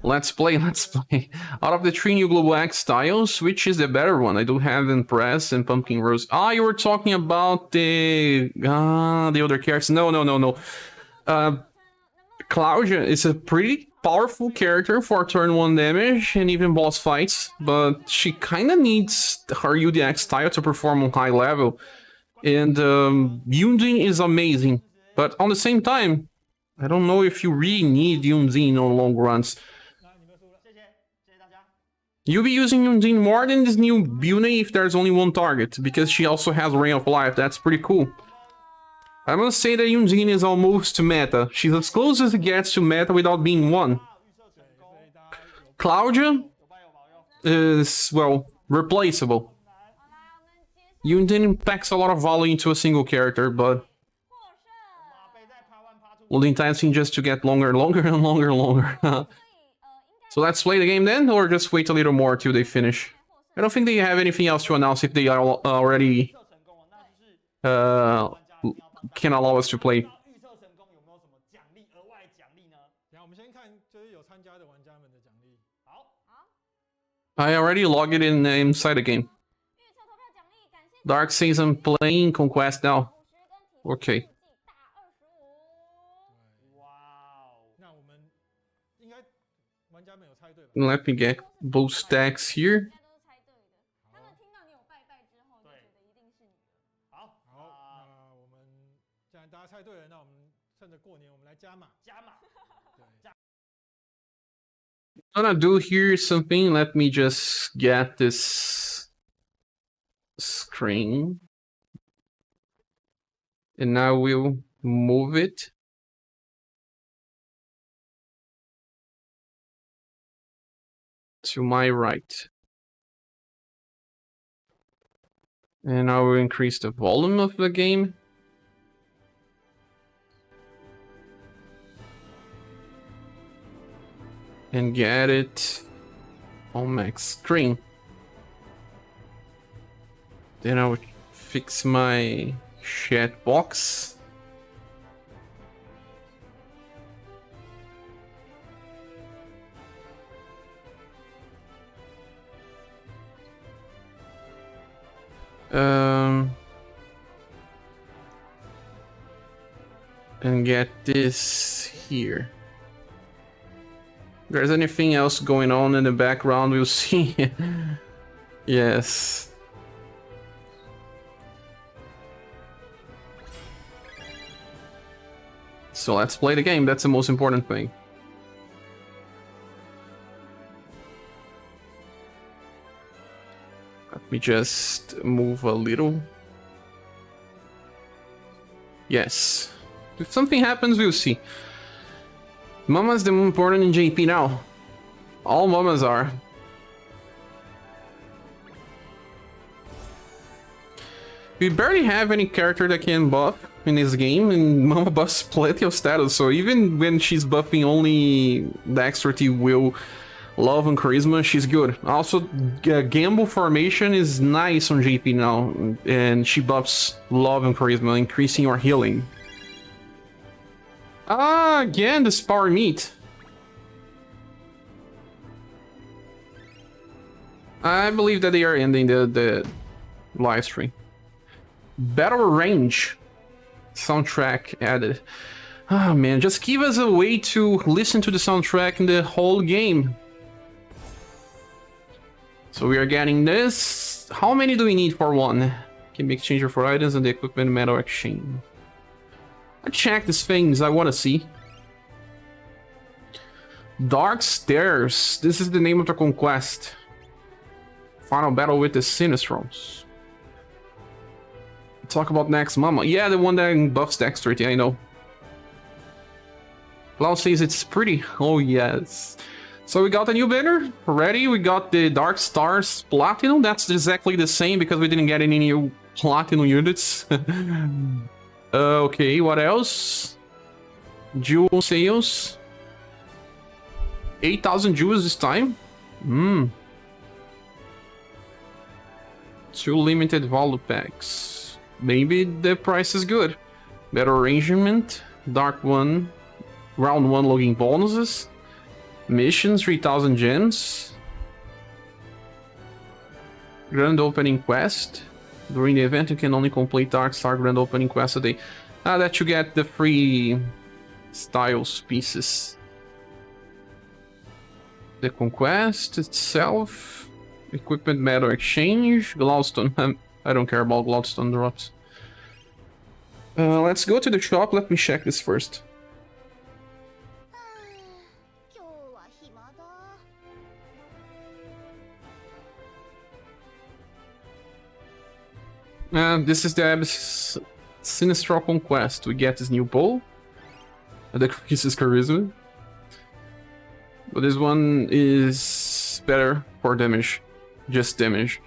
Let's play, let's play. Out of the 3 new Global X styles, which is the better one? I do have Impress and Pumpkin Rose. Ah, you were talking about the other characters. No. Claudia is a pretty powerful character for turn 1 damage and even boss fights, but she kinda needs her UDX style to perform on high level. And Yunjin is amazing, but on the same time, I don't know if you really need Yunjin on long runs. You'll be using Yunjin more than this new Bune if there's only one target, because she also has Ray of Life. That's pretty cool. I must say that Yunjin is almost meta. She's as close as it gets to meta without being one. Claudia is, well, replaceable. Yunjin packs a lot of value into a single character, but well, the intensity just to get longer and longer and longer and longer. So let's play the game then, or just wait a little more till they finish. I don't think they have anything else to announce if they are already can allow us to play. I already logged it in inside the game. Dark says I'm playing Conquest now. Okay. Let me get both stacks here. What I'm gonna do here is something. Let me just get this screen. And now we'll move it. To my right. And I will increase the volume of the game. And get it on max screen. Then I will fix my chat box. And get this here. If there's anything else going on in the background, we'll see. Yes. So let's play the game. That's the most important thing. Let me just move a little. Yes. If something happens, we'll see. Mama's the more important in JP now. All mamas are. We barely have any character that can buff in this game, and Mama buffs plenty of status, so even when she's buffing only Dexterity, Will, Love, and Charisma, she's good. Also, Gamble Formation is nice on JP now, and she buffs Love and Charisma, increasing your healing. Ah, again, this power meet. I believe that they are ending the live stream. Battle Range soundtrack added. Ah, man, just give us a way to listen to the soundtrack in the whole game. So we are getting this. How many do we need for one? Can be exchanger for items and the equipment metal exchange. I check these things I want to see. Dark Stairs. This is the name of the conquest. Final battle with the Sinistrons. Talk about next Mama. Yeah, the one that buffs Dexterity, I know. Klaus says it's pretty. Oh, yes. So we got a new banner. Ready? We got the Dark Stars Platinum. That's exactly the same because we didn't get any new Platinum units. Okay, what else? Jewel sales. 8,000 jewels this time. 2 limited value packs. Maybe the price is good. Better arrangement. Dark 1. Round 1 logging bonuses. Missions, 3,000 gems. Grand opening quest. During the event, you can only complete Dark Star Grand Opening Quest a day. That you get the free styles pieces. The conquest itself, equipment metal exchange, Glowstone. I don't care about Glowstone drops. Let's go to the shop. Let me check this first. And this is the Sinistral Conquest. We get this new bow that increases charisma. But this one is better for damage. Just damage.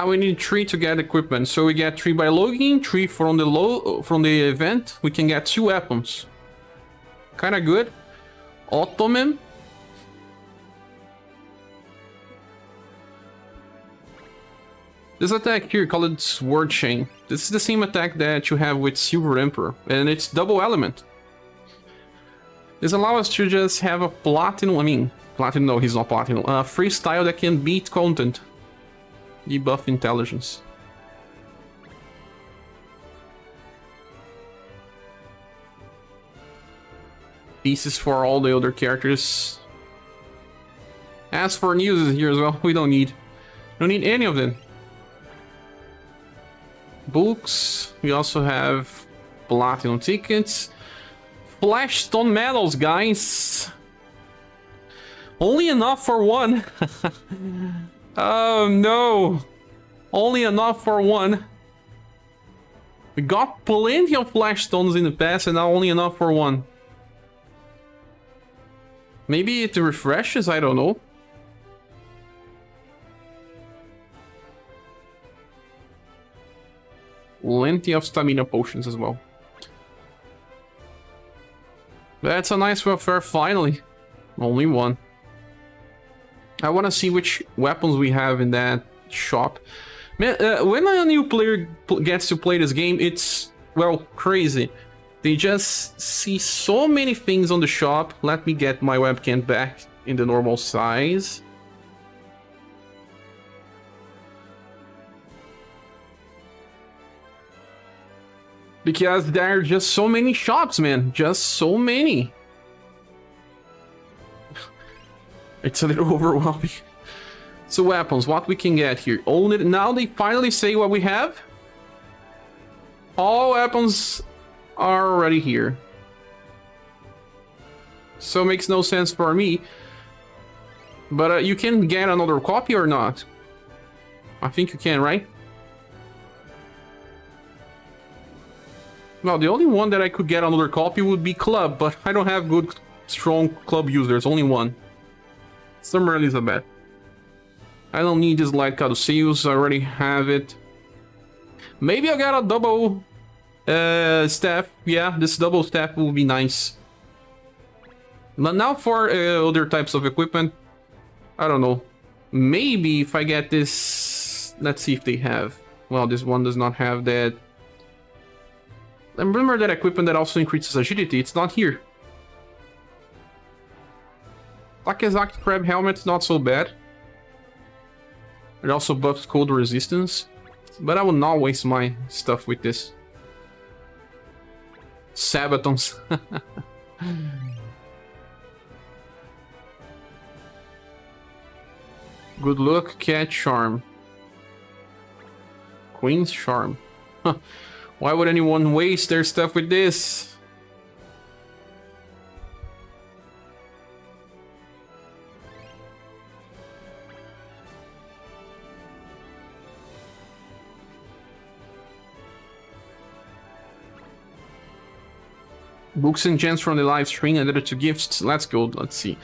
We need 3 to get equipment. So we get 3 by logging, 3 from the event. We can get 2 weapons. Kinda good. Ottoman. This attack here, called Sword Chain. This is the same attack that you have with Silver Emperor, and it's double element. This allows us to just have a platinum, platinum, no, he's not platinum, freestyle that can beat content. Debuff intelligence. Pieces for all the other characters. As for news here as well, we don't need any of them. Books, we also have platinum tickets. Flashstone medals, guys. Only enough for one. Oh no. Only enough for one. We got plenty of flashstones in the past and now only enough for one. Maybe it refreshes, I don't know. Plenty of stamina potions as well. That's a nice welfare finally. Only one. I want to see which weapons we have in that shop. Man, when a new player gets to play this game, it's, well, crazy. They just see so many things on the shop. Let me get my webcam back in the normal size. Because there are just so many shops, man. Just so many. It's a little overwhelming. So weapons, what we can get here. Only now they finally say what we have. All weapons are already here. So it makes no sense for me. But you can get another copy or not? I think you can, right? Well, the only one that I could get another copy would be Club, but I don't have good, strong Club users. Only one. Summer Elizabeth. I don't need this light Caduceus. I already have it. Maybe I'll get a double staff. Yeah, this double staff will be nice. But now for other types of equipment, I don't know. Maybe if I get this... Let's see if they have. Well, this one does not have that. And remember that equipment that also increases agility, it's not here. Takazaki Crab Helmet's not so bad. It also buffs cold resistance. But I will not waste my stuff with this. Sabatons. Good luck, Cat Charm. Queen's Charm. Why would anyone waste their stuff with this? Books and gems from the live stream added to gifts. Let's go. Let's see.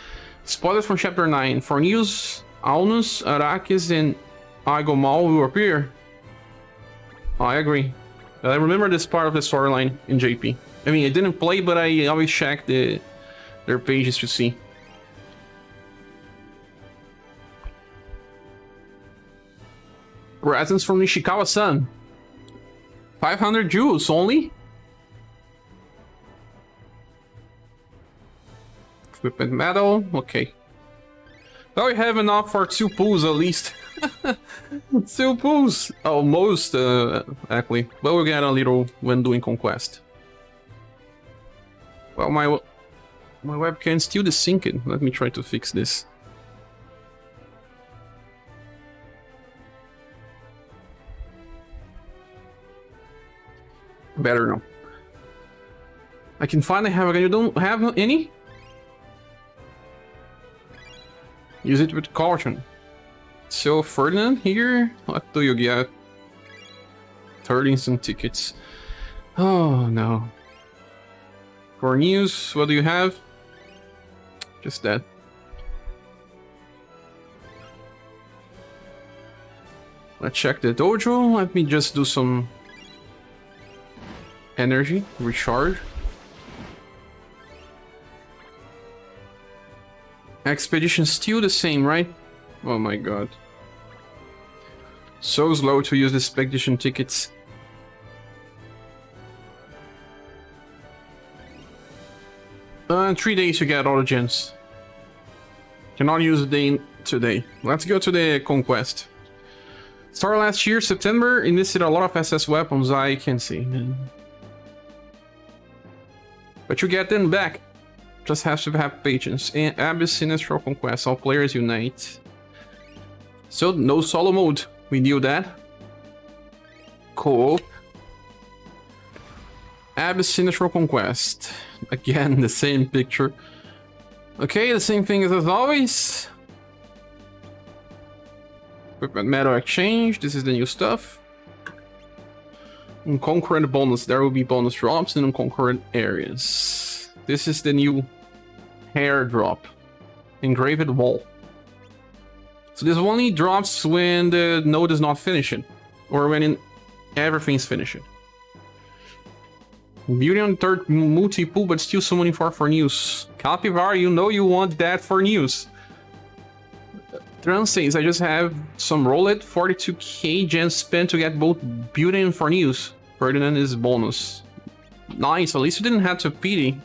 Spoilers from chapter 9. For news, Aunus, Arrakis, and Agomal will appear. I agree. I remember this part of the storyline in JP. I mean, I didn't play, but I always check their pages to see. Presents from Nishikawa-san. 500 jewels only? Equipment metal, okay. Well, we have enough for 2 pools at least. 2 pools! Almost, actually. But we'll get a little when doing Conquest. Well, my webcam's still desyncing. Let me try to fix this. Better now. I can finally have a... You don't have any? Use it with caution. So, Ferdinand here, what do you get? 30 instant tickets. Oh, no. For news, what do you have? Just that. Let's check the dojo. Let me just do some energy recharge. Expedition still the same, right? Oh my god. So slow to use the expedition tickets. In 3 days you get all the gens. Cannot use the day today. Let's go to the conquest. Started last year, September, enlisted a lot of SS weapons, I can see. But you get them back. Just have to have patience. And Abyss Sinistral Conquest, all players unite. So, no solo mode. We knew that. Co-op. Abyss Sinistral Conquest. Again, the same picture. Okay, the same thing as always. Equipment metal exchange. This is the new stuff. Unconquered bonus. There will be bonus drops in unconquered areas. This is the new hair drop. Engraved wall. So this only drops when the node is not finished. Or when everything's finished. Beauty on third multi-pool, but still summoning for news. Capybara, you know you want that for news. Trans says, I just have some roulette, 42k gems spent to get both beauty and for news. Ferdinand is bonus. Nice, at least you didn't have to pity.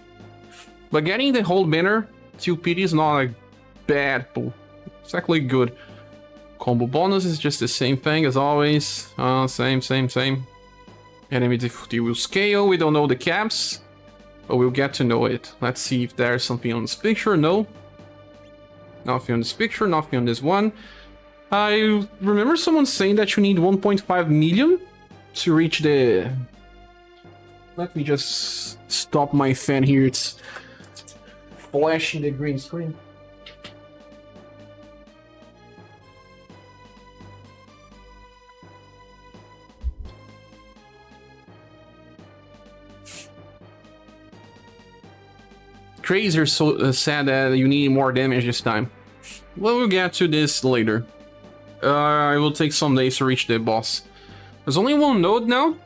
But getting the whole banner, 2 pity is not a bad pull. It's actually good. Combo bonus is just the same thing as always. Same. Enemy difficulty will scale, we don't know the caps. But we'll get to know it. Let's see if there's something on this picture. No. Nothing on this picture, nothing on this one. I remember someone saying that you need 1.5 million to reach the... Let me just stop my fan here, it's flashing the green screen. Crazy so sad that you need more damage this time. Well, we'll get to this later. I will take some days to reach the boss. There's only one node now.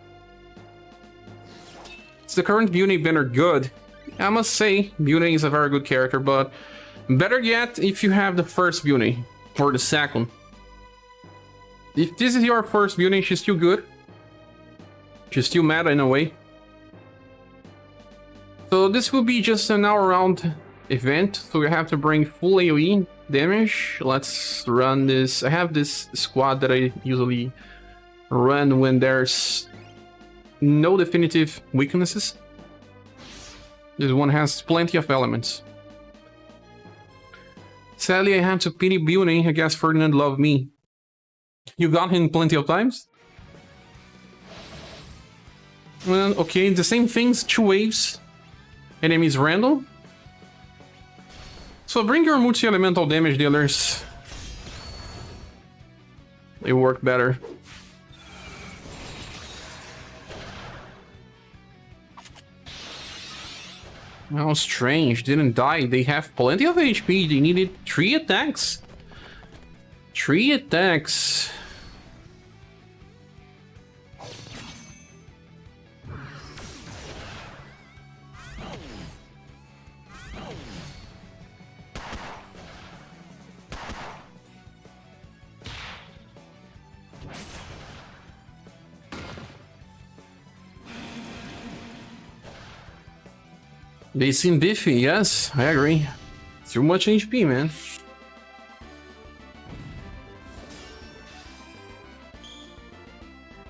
It's the current Beauty banner good. I must say, Beauty is a very good character, but better yet if you have the first Beauty or the second. If this is your first Beauty, she's still good. She's still meta in a way. So this will be just an hour-round event, so we have to bring full AoE damage. Let's run this. I have this squad that I usually run when there's no definitive weaknesses. This one has plenty of elements. Sadly, I had to pity Beauty. I guess Ferdinand loved me. You got him plenty of times? Well, okay, the same things, 2 waves. Enemies random. So bring your multi-elemental damage dealers. They work better. How strange, didn't die. They have plenty of HP. They needed 3 attacks. 3 attacks. They seem beefy, yes, I agree. Too much HP, man.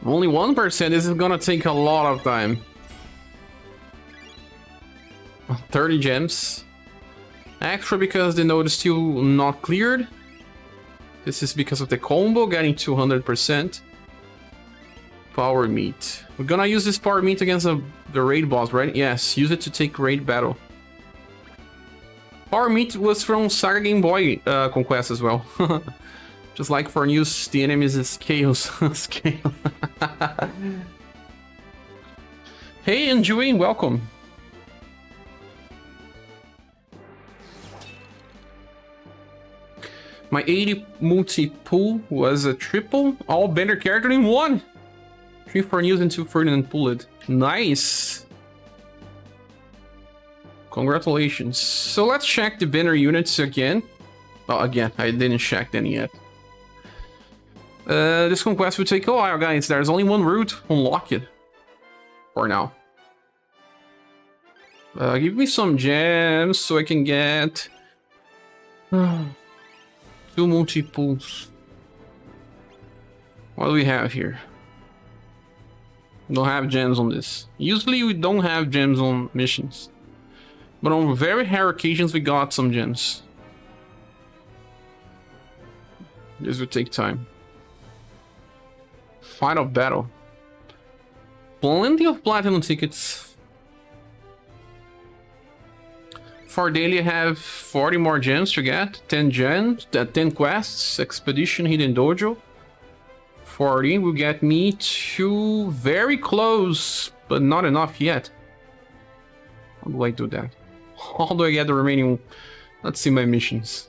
Only 1%, this is gonna take a lot of time. 30 gems. Extra because the node is still not cleared. This is because of the combo getting 200%. Power meat. We're gonna use this power meat against the raid boss, right? Yes, use it to take raid battle. Power meat was from SaGa Game Boy Conquest as well. Just like for news, the enemies scales. Scale. Hey, Anjuin, welcome. My 80 multi-pull was a triple, all Bender character in one. 3 for news and 2 for and pull it. Nice. Congratulations. So let's check the Bender units again. Oh, again, I didn't check them yet. This conquest will take a while, guys. There's only one route. Unlock it. For now. Give me some gems so I can get 2 multi-pulls. What do we have here? Don't have gems on this. Usually we don't have gems on missions. But on very rare occasions we got some gems. This will take time. Final battle. Plenty of platinum tickets. For daily I have 40 more gems to get. 10 gems, 10 quests, expedition, hidden dojo. 40 will get me to very close, but not enough yet. How do I do that? How do I get the remaining? Let's see my missions.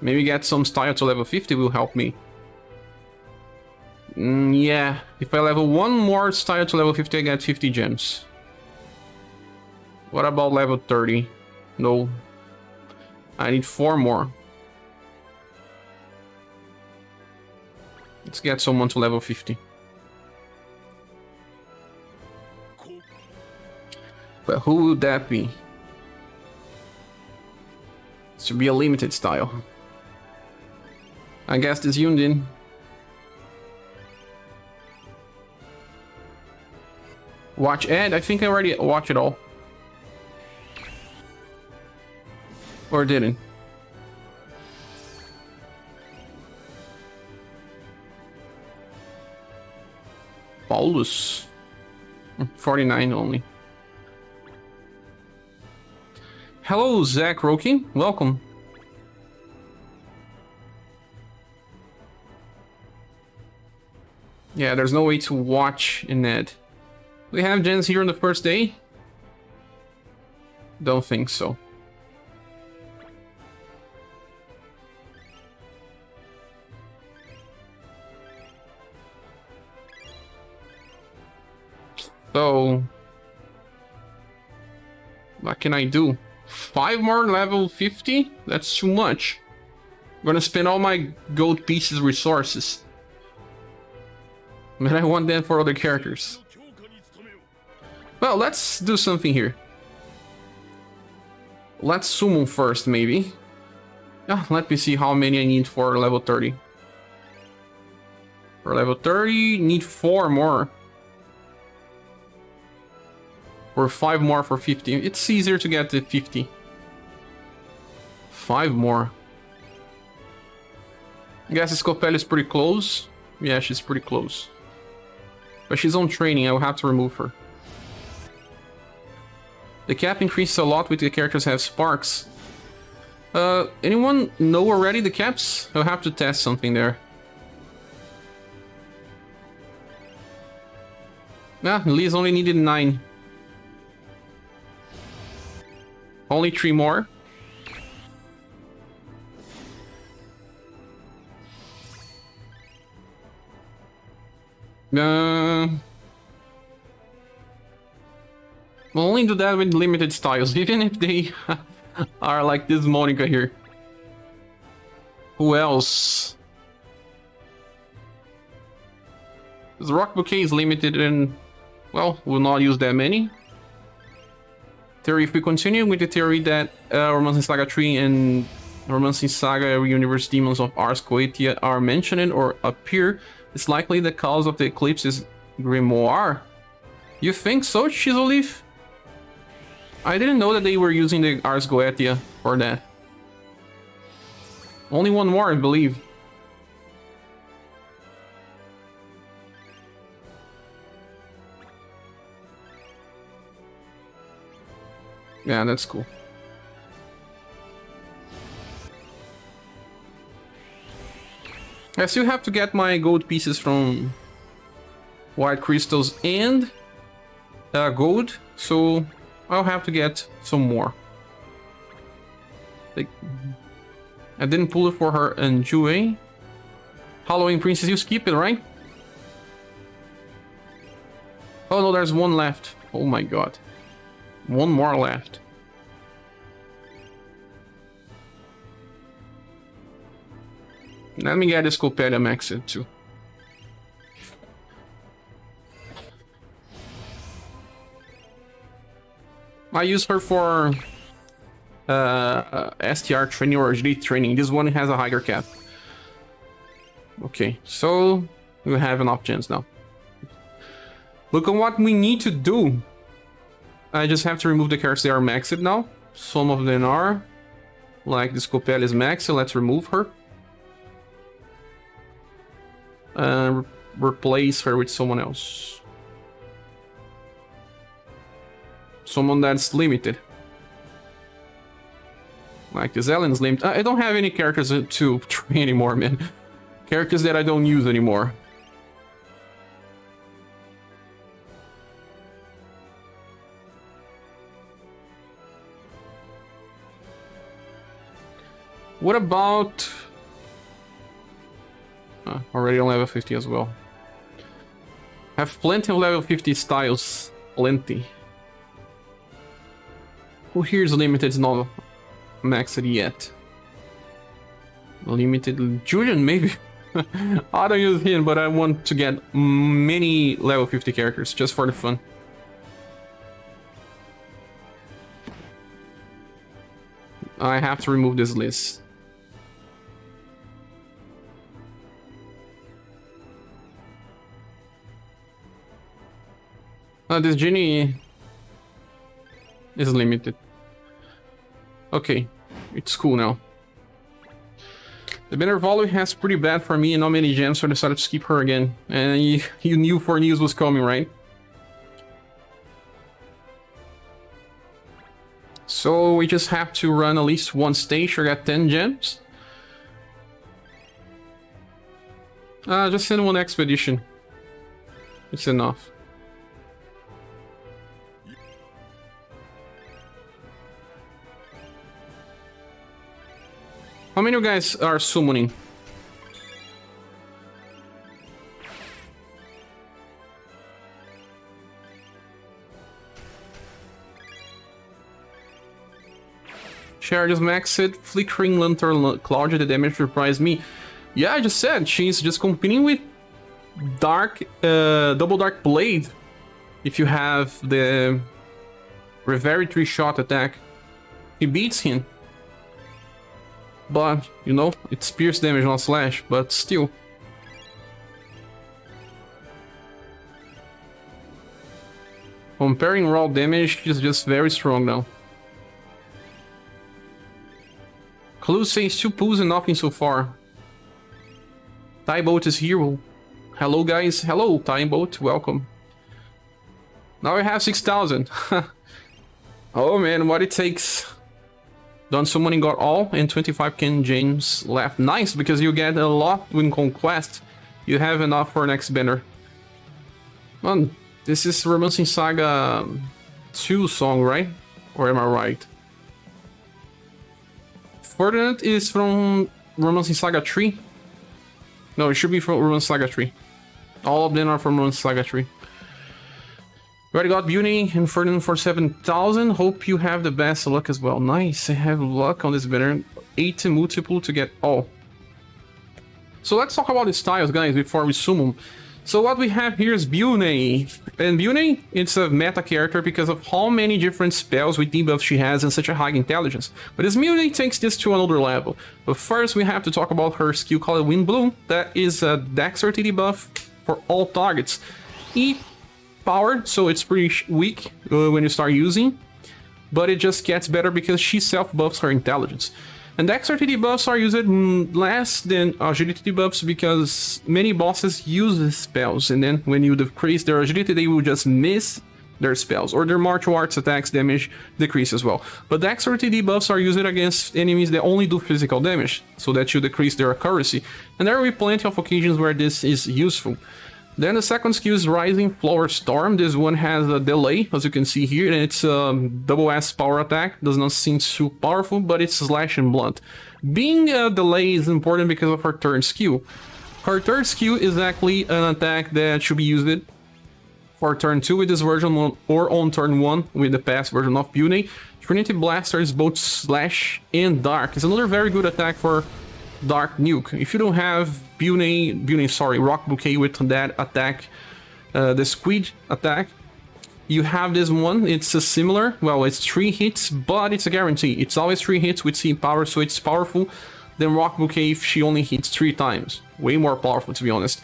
Maybe get some style to level 50 will help me. Yeah, if I level one more style to level 50, I get 50 gems. What about level 30? No. I need 4 more. Let's get someone to level 50. But who would that be? It should be a limited style. I guess this Yundin. Watch Ed? I think I already watched it all. Or didn't. Paulus. 49 only. Hello, Zach Roki. Welcome. Yeah, there's no way to watch in Ed. We have gens here on the first day? Don't think so. So, what can I do? 5 more level 50? That's too much. I'm gonna spend all my gold pieces resources. But I want them for other characters. Well, let's do something here. Let's summon first, maybe. Let me see how many I need for level 30. For level 30, need 4 more. Or 5 more for 50. It's easier to get to 50. 5 more. I guess Scopel is pretty close. Yeah, she's pretty close. But she's on training, I will have to remove her. The cap increases a lot with the characters have sparks. Anyone know already the caps? I'll have to test something there. Lee's only needed 9. Only 3 more. We'll only do that with limited styles, even if they are like this Monica here. Who else? This Rock Bouquet is limited and, well, we'll not use that many. Theory, if we continue with the theory that Romancing Saga 3 and Romancing Saga UniverSe Demons of Ars Goetia are mentioned or appear, it's likely the cause of the eclipse is Grimoire. You think so, Chisolif? I didn't know that they were using the Ars Goetia for that. Only one more, I believe. Yeah, that's cool. I still have to get my gold pieces from white crystals and gold, so I'll have to get some more. Like, I didn't pull it for her and Jue. Halloween Princess, you skip it, right? Oh no, there's one left. Oh my god. One more left. Let me get this Copelia maxed too. I use her for STR training or GD training. This one has a higher cap. Okay, so we have enough gens now. Look at what we need to do. I just have to remove the characters that are maxed now. Some of them are. Like this Copelia is maxed, so let's remove her. Replace her with someone else. Someone that's limited. Like this Ellen's limited. I don't have any characters to train anymore, man. Characters that I don't use anymore. What about... already on level 50 as well. Have plenty of level 50 styles. Plenty. Who here is limited? Is not maxed yet. Limited Julian, maybe. I don't use him, but I want to get many level 50 characters just for the fun. I have to remove this list. This genie is limited. Okay, it's cool now. The banner volley has pretty bad for me and not many gems, so I decided to skip her again. And you knew 4 news was coming, right? So we just have to run at least one stage or get 10 gems. Just send one expedition. It's enough. How many of you guys are summoning? Cher just maxed Flickering Lantern Claudia, the damage surprised me. Yeah, I just said, she's just competing with Dark, Double Dark Blade. If you have the Reverie 3-shot attack, he beats him. But, you know, it's pierce damage, not slash, but still. Comparing raw damage, is just very strong now. Clue says 2 pulls and nothing so far. Tyboat is here. Hello guys, hello Tyboat, welcome. Now I have 6,000. Oh man, what it takes. Done summoning got all and 25 Ken James left. Nice, because you get a lot in Conquest. You have enough for next banner. Man, this is Romancing Saga 2 song, right? Or am I right? Ferdinand is from Romancing Saga 3. No, it should be from Romancing Saga 3. All of them are from Romancing Saga 3. We already got Beauty and Ferdinand for 7,000. Hope you have the best luck as well. Nice, I have luck on this banner. 8 multiple to get all. So let's talk about the styles, guys, before we summon. So what we have here is Beauty. And Beauty, it's a meta character because of how many different spells with debuffs she has and such a high intelligence. But this Beauty takes this to another level. But first we have to talk about her skill called Wind Bloom. That is a Dexterity debuff for all targets. E powered, so it's pretty weak when you start using. but it just gets better because she self-buffs her intelligence. And dexterity debuffs are used less than agility debuffs because many bosses use spells, and then when you decrease their agility, they will just miss their spells, or their martial arts attacks damage decrease as well. But dexterity debuffs are used against enemies that only do physical damage, so that you decrease their accuracy, and there will be plenty of occasions where this is useful. Then the second skill is Rising Flower Storm. This one has a delay, as you can see here, and it's a double S power attack. Does not seem too powerful, but it's slash and blunt. Being a delay is important because of her third skill. Her third skill is actually an attack that should be used for turn 2 with this version or on turn 1 with the past version of Bune. Trinity Blaster is both slash and dark. It's another very good attack for Dark Nuke. If you don't have Rock Bouquet with that attack, the Squid attack, you have this one. It's a similar, well, it's 3 hits, but it's a guarantee. It's always 3 hits with C power, so it's powerful than Rock Bouquet if she only hits 3 times. Way more powerful, to be honest.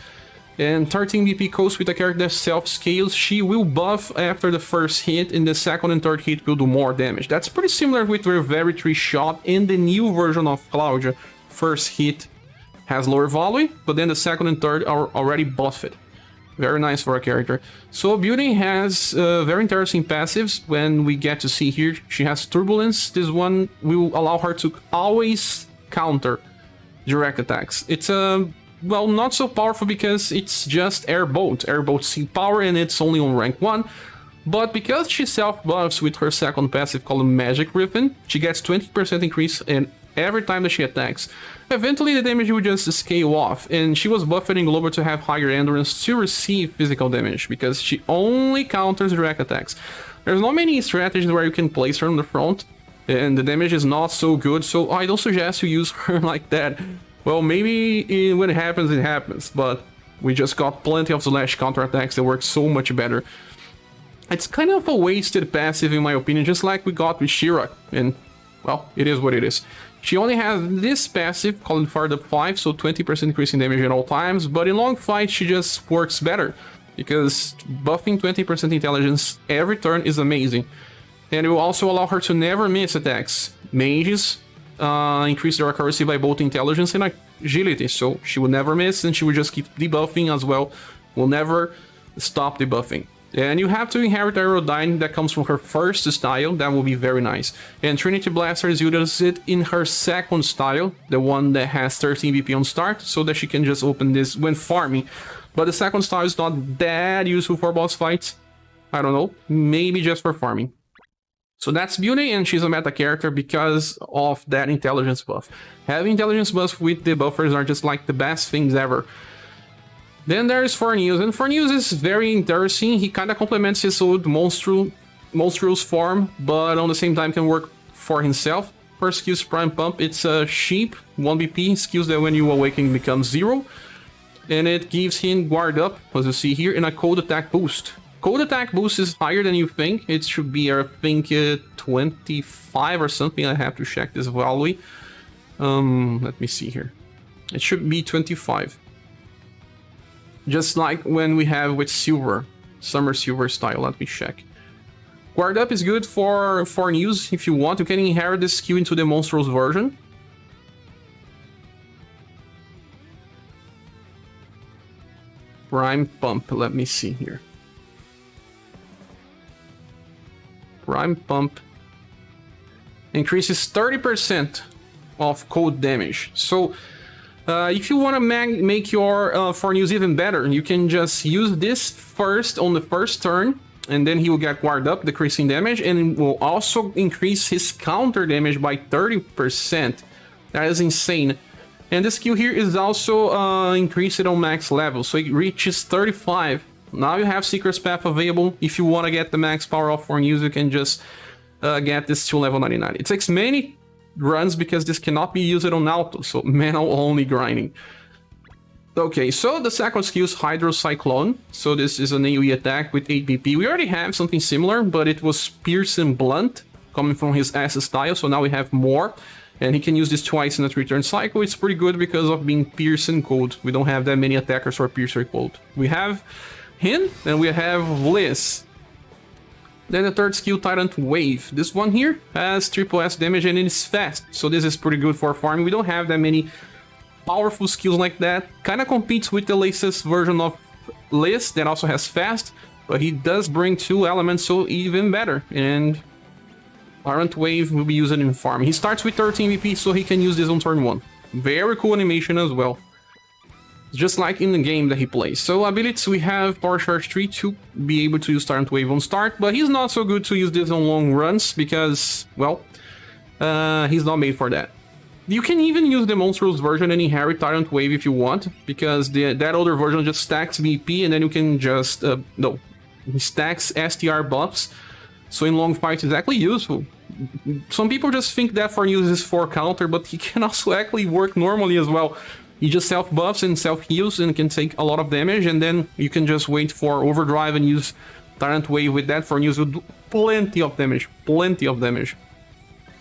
And 13 BP Coast with a character that self-scales. She will buff after the first hit, and the second and third hit will do more damage. That's pretty similar with her very 3 shot in the new version of Claudia. First hit has lower volley, but then the second and third are already buffed. Very nice for a character. So Beauty has very interesting passives when we get to see here. She has Turbulence. This one will allow her to always counter direct attacks. It's well, not so powerful because it's just Airbolt. Airbolt C power and it's only on rank 1. But because she self-buffs with her second passive called Magic Ribbon, she gets 20% increase in every time that she attacks. Eventually the damage will just scale off, and she was buffed in Global to have higher endurance to receive physical damage, because she only counters direct attacks. There's not many strategies where you can place her on the front, and the damage is not so good, so I don't suggest you use her like that. Well, maybe when it happens, but we just got plenty of slash counterattacks that work so much better. It's kind of a wasted passive in my opinion, just like we got with Shira, and well, it is what it is. She only has this passive called Fire Up 5, so 20% increase in damage at all times, but in long fights she just works better, because buffing 20% intelligence every turn is amazing. And it will also allow her to never miss attacks. Mages increase their accuracy by both intelligence and agility, so she will never miss, and she will just keep debuffing as well, will never stop debuffing. And you have to inherit Aerodyne that comes from her first style, that will be very nice. And Trinity Blaster uses it in her second style, the one that has 13 BP on start, so that she can just open this when farming. But the second style is not that useful for boss fights. I don't know, maybe just for farming. So that's Beauty, and she's a meta character because of that intelligence buff. Having intelligence buffs with the buffers are just like the best things ever. Then there's Fornews, and Fornews is very interesting. He kind of complements his old monstrous form, but on the same time can work for himself. First skill's Prime Pump, it's a sheep, 1 BP, skills that when you awaken becomes 0. And it gives him Guard Up, as you see here, and a Cold Attack Boost. Cold Attack Boost is higher than you think. It should be, I think, 25 or something. I have to check this value. Let me see here. It should be 25. Just like when we have with Silver, Summer Silver style, let me check. Guard Up is good for news if you want. You can inherit this skill into the Monstrous version. Prime Pump, let me see here. Prime Pump increases 30% of cold damage. So if you want to make your Fornews even better, you can just use this first on the first turn, and then he will get Guard Up, decreasing damage, and will also increase his counter damage by 30%. That is insane. And the skill here is also increased on max level, so it reaches 35. Now you have Seeker's Path available. If you want to get the max power of Fornews, you can just get this to level 99. It takes many runs because this cannot be used on auto, so manual only grinding. Okay, so the second skill is Hydrocyclone. So this is an AoE attack with 8 BP. We already have something similar, but it was Pierce and Blunt coming from his S style, so now we have more. And he can use this twice in a 3-turn cycle. It's pretty good because of being Pierce and Cold. We don't have that many attackers for Pierce or Cold. We have him, and we have Liz. Then the third skill, Tyrant Wave. This one here has triple S damage and it's fast, so this is pretty good for farming. We don't have that many powerful skills like that. Kinda competes with the latest version of Liz that also has fast, but he does bring 2 elements, so even better. And Tyrant Wave will be used in farming. He starts with 13 VP, so he can use this on turn 1. Very cool animation as well. Just like in the game that he plays. So abilities, we have Power Charge 3 to be able to use Tyrant Wave on start, but he's not so good to use this on long runs because, well, he's not made for that. You can even use the Monstrous version and inherit Tyrant Wave if you want, because that older version just stacks VP and then you can just, no, he stacks STR buffs, so in long fights it's actually useful. Some people just think that for use is for counter, but he can also actually work normally as well. He just self-buffs and self-heals and can take a lot of damage, and then you can just wait for Overdrive and use Tyrant Wave with that for news. Will do plenty of damage, plenty of damage.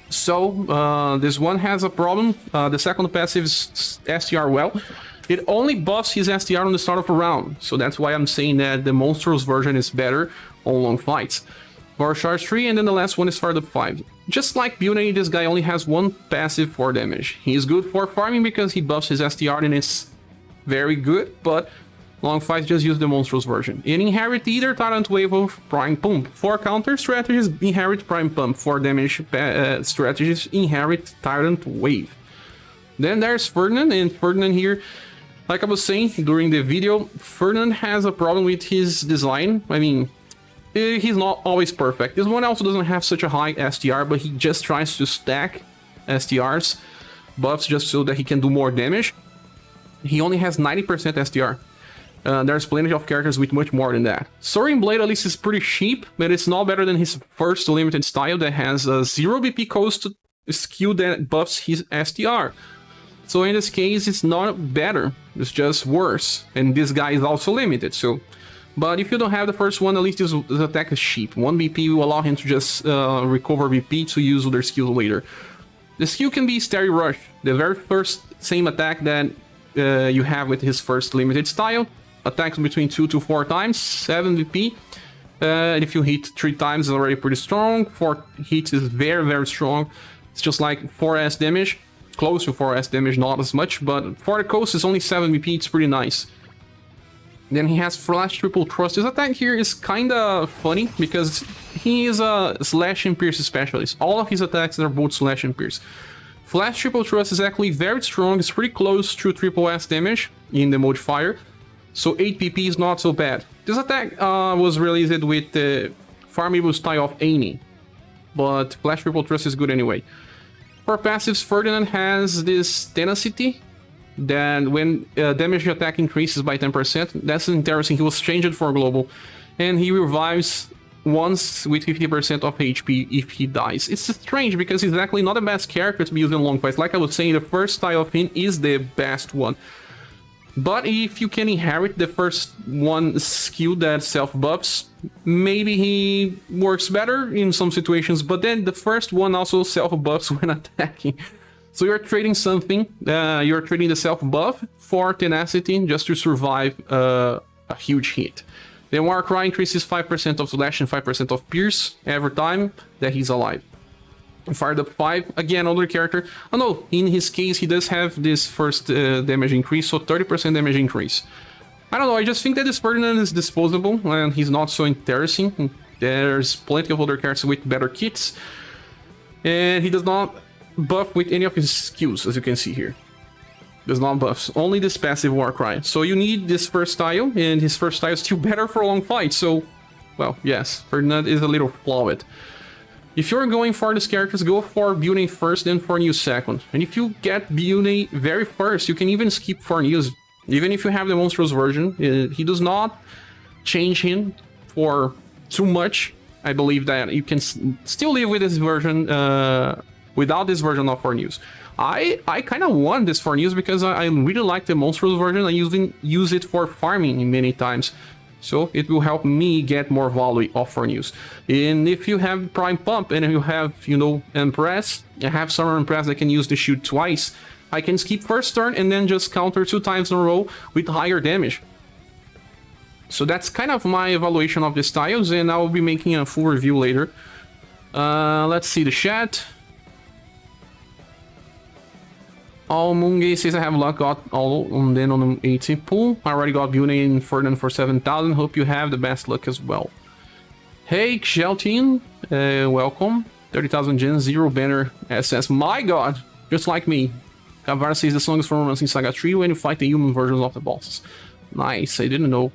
So, this one has a problem. The second passive is STR well. It only buffs his STR on the start of a round, so that's why I'm saying that the Monstrous version is better on long fights. Power Charge 3, and then the last one is Fire Up 5. Just like Building, this guy only has one passive for damage. He is good for farming because he buffs his STR and it's very good, but long fights just use the Monstrous version. It inherit either Tyrant Wave or Prime Pump. For counter strategies, inherit Prime Pump. For damage strategies, inherit Tyrant Wave. Then there's Ferdinand, and Ferdinand here, like I was saying during the video, Ferdinand has a problem with his design. I mean, he's not always perfect. This one also doesn't have such a high STR, but he just tries to stack STRs, buffs, just so that he can do more damage. He only has 90% STR. There's plenty of characters with much more than that. Soaring Blade at least is pretty cheap, but it's not better than his first limited style that has a 0 BP cost skill that buffs his STR. So in this case, it's not better, it's just worse. And this guy is also limited, so... But if you don't have the first one, at least this attack is cheap. 1 BP will allow him to just recover BP to use other skills later. The skill can be Starry Rush, the very first same attack that you have with his first limited style. Attacks between 2 to 4 times, 7 VP. And if you hit 3 times, it's already pretty strong. 4 hits is very, very strong. It's just like 4S damage, close to 4S damage, not as much. But for the coast, it's only 7 VP, it's pretty nice. Then he has Flash Triple Thrust. This attack here is kinda funny because he is a Slash and Pierce specialist. All of his attacks are both Slash and Pierce. Flash Triple Thrust is actually very strong. It's pretty close to Triple S damage in the modifier. So 8 PP is not so bad. This attack was released with the farmable style of Annie, but Flash Triple Thrust is good anyway. For passives, Ferdinand has this Tenacity, that when damage attack increases by 10%, that's interesting. He was changed for global, and he revives once with 50% of HP if he dies. It's strange because he's actually not the best character to be used in long fights. Like I was saying, the first style of him is the best one. But if you can inherit the first one skill that self-buffs, maybe he works better in some situations, but then the first one also self-buffs when attacking. So you're trading something, you're trading the self-buff for Tenacity just to survive a huge hit. Then Warcry increases 5% of Slash and 5% of Pierce every time that he's alive. Fired Up 5, again, older character. Oh no, in his case, he does have this first damage increase, so 30% damage increase. I don't know, I just think that this Ferdinand is disposable, and he's not so interesting. There's plenty of other characters with better kits. And he does not buff with any of his skills, as you can see here. Does not buffs, only this passive Warcry. So you need this first style, and his first style is still better for a long fight, so... Well, yes, Ferdinand is a little flawed. If you're going for these characters, go for Building first, then for News second. And if you get Building very first, you can even skip for News. Even if you have the Monstrous version, he does not change him for too much. I believe that you can still live with this version, without this version of for News. I kind of want this for News because I really like the Monstrous version. I even use it for farming many times. So it will help me get more value of for News. And if you have Prime Pump and you have, you know, Impress, I have Summer Impress that can use the shield twice, I can skip first turn and then just counter 2 times in a row with higher damage. So that's kind of my evaluation of the styles, and I will be making a full review later. Let's see the chat. All Moongay says I have luck, got all on then on the 18 pool. I already got Beauty and Ferdinand for 7,000. Hope you have the best luck as well. Hey, Sheltin, welcome. 30,000 gens, 0 banner SS. My god, just like me. Kavar says the song is from Romancing Saga 3 when you fight the human versions of the bosses. Nice, I didn't know.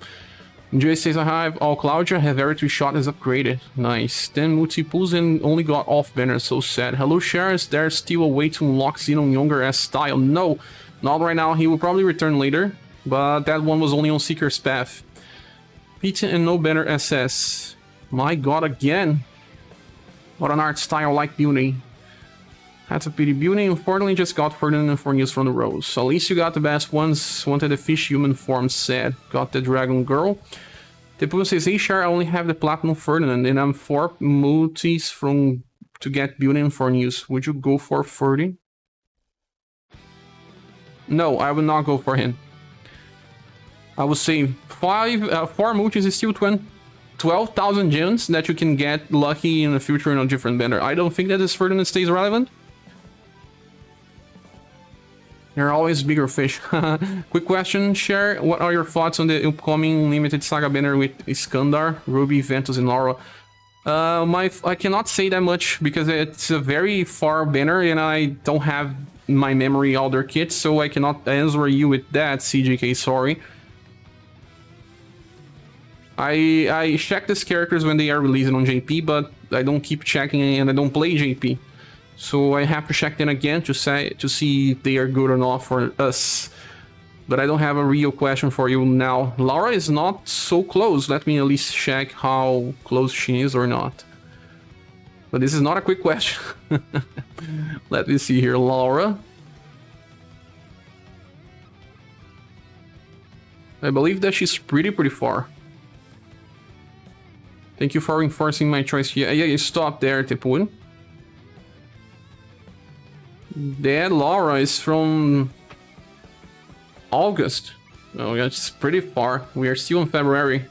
Jay says I have all Claudia, have every 3 shot is upgraded. Nice. 10 multi-pulls and only got off banner, so sad. Hello, Cher, is there still a way to unlock Xenon Younger S style? No, not right now. He will probably return later, but that one was only on Seeker's Path. Pizza and no banner SS. My god, again. What an art style like Beauty. That's a pity. Beauty, unfortunately, just got Ferdinand for news from the Rose. So at least you got the best ones. Wanted the fish human form, sad. Got the dragon girl. The Puma says, hey, Char, I only have the platinum Ferdinand, and I'm 4 multis from to get Beauty for news. Would you go for 30? No, I would not go for him. I would say 4 multis is still 12,000 gems that you can get lucky in the future in a different banner. I don't think that this Ferdinand stays relevant. There are always bigger fish. Quick question, Cher. What are your thoughts on the upcoming limited Saga banner with Iskandar, Ruby, Ventus, and Laura? I cannot say that much because it's a very far banner and I don't have in my memory all their kits, so I cannot answer you with that, CJK, sorry. I check these characters when they are releasing on JP, but I don't keep checking and I don't play JP. So I have to check them again to see if they are good or not for us. But I don't have a real question for you now. Laura is not so close. Let me at least check how close she is or not. But this is not a quick question. Let me see here, Laura. I believe that she's pretty far. Thank you for reinforcing my choice. Yeah, you stop there, Tepun. That Laura is from August. Oh, yeah, it's pretty far. We are still in February.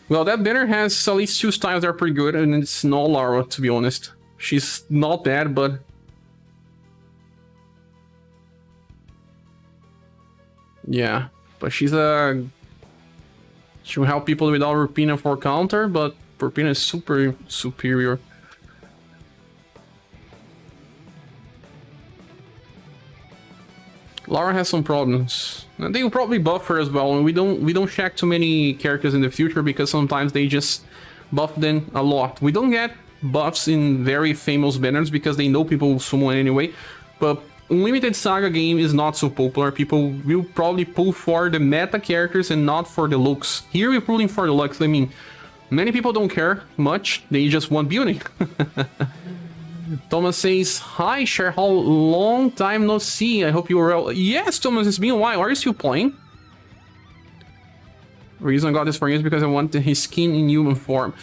Well, that banner has at least 2 styles that are pretty good, and it's not Laura, to be honest. She's not bad, but... yeah, but she's a... She will help people without Rupina for counter, but Rupina is super superior. Laura has some problems. And they will probably buff her as well, and we don't check too many characters in the future because sometimes they just buff them a lot. We don't get buffs in very famous banners because they know people will summon anyway, but Unlimited Saga game is not so popular. People will probably pull for the meta characters and not for the looks. Here we're pulling for the looks. I mean, many people don't care much. They just want beauty. Thomas says, hi, Cher, how long time no see. I hope you are well. Yes, Thomas, it's been a while. Are you still playing? The reason I got this for you is because I want his skin in human form.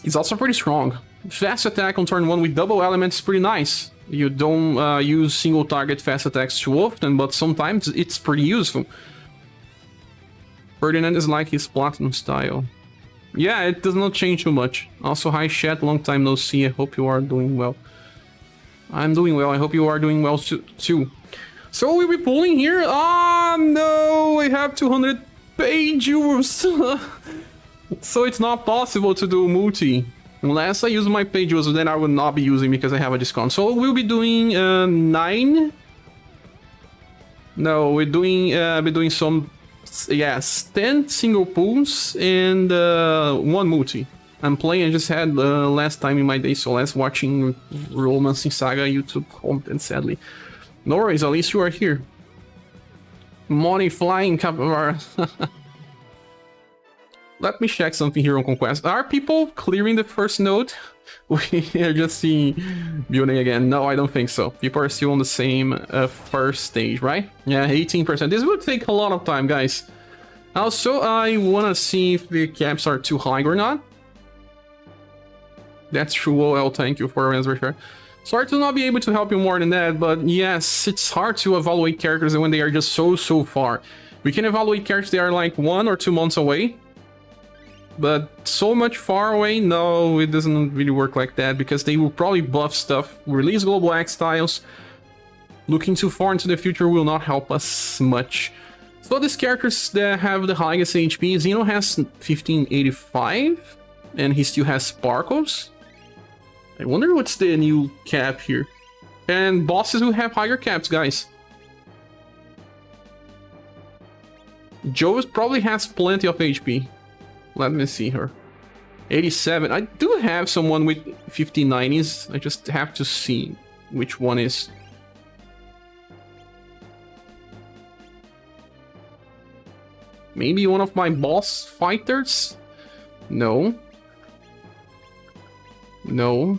It's also pretty strong. Fast attack on turn 1 with double elements is pretty nice. You don't use single target fast attacks too often, but sometimes it's pretty useful. Ferdinand is like his platinum style. Yeah, it does not change too much. Also, hi chat, long time no see. I hope you are doing well. I'm doing well. I hope you are doing well too. So we'll be pulling here. Ah, no, I have 200 pages. So it's not possible to do multi. Unless I use my pages, then I will not be using because I have a discount. So we'll be doing 9. No, we're doing some... Yes, 10 single pools and 1 multi. I'm playing, I just had last time in my day, so less watching Romancing Saga YouTube content, sadly. No worries, at least you are here. Money flying capybara. Let me check something here on Conquest. Are people clearing the first node? We are just seeing building again. No, I don't think so. People are still on the same first stage, right? Yeah, 18%. This would take a lot of time, guys. Also, I want to see if the caps are too high or not. That's true. Well, thank you for your answer, sure. Sorry to not be able to help you more than that, but yes, it's hard to evaluate characters when they are just so far. We can evaluate characters that are like 1 or 2 months away. But so much far away, no, it doesn't really work like that, because they will probably buff stuff, release Global X styles. Looking too far into the future will not help us much. So these characters that have the highest HP, Xeno has 1585, and he still has Sparkles. I wonder what's the new cap here. And bosses will have higher caps, guys. Joe probably has plenty of HP. Let me see her. 87. I do have someone with 5090s. I just have to see which one is. Maybe one of my boss fighters? No. No.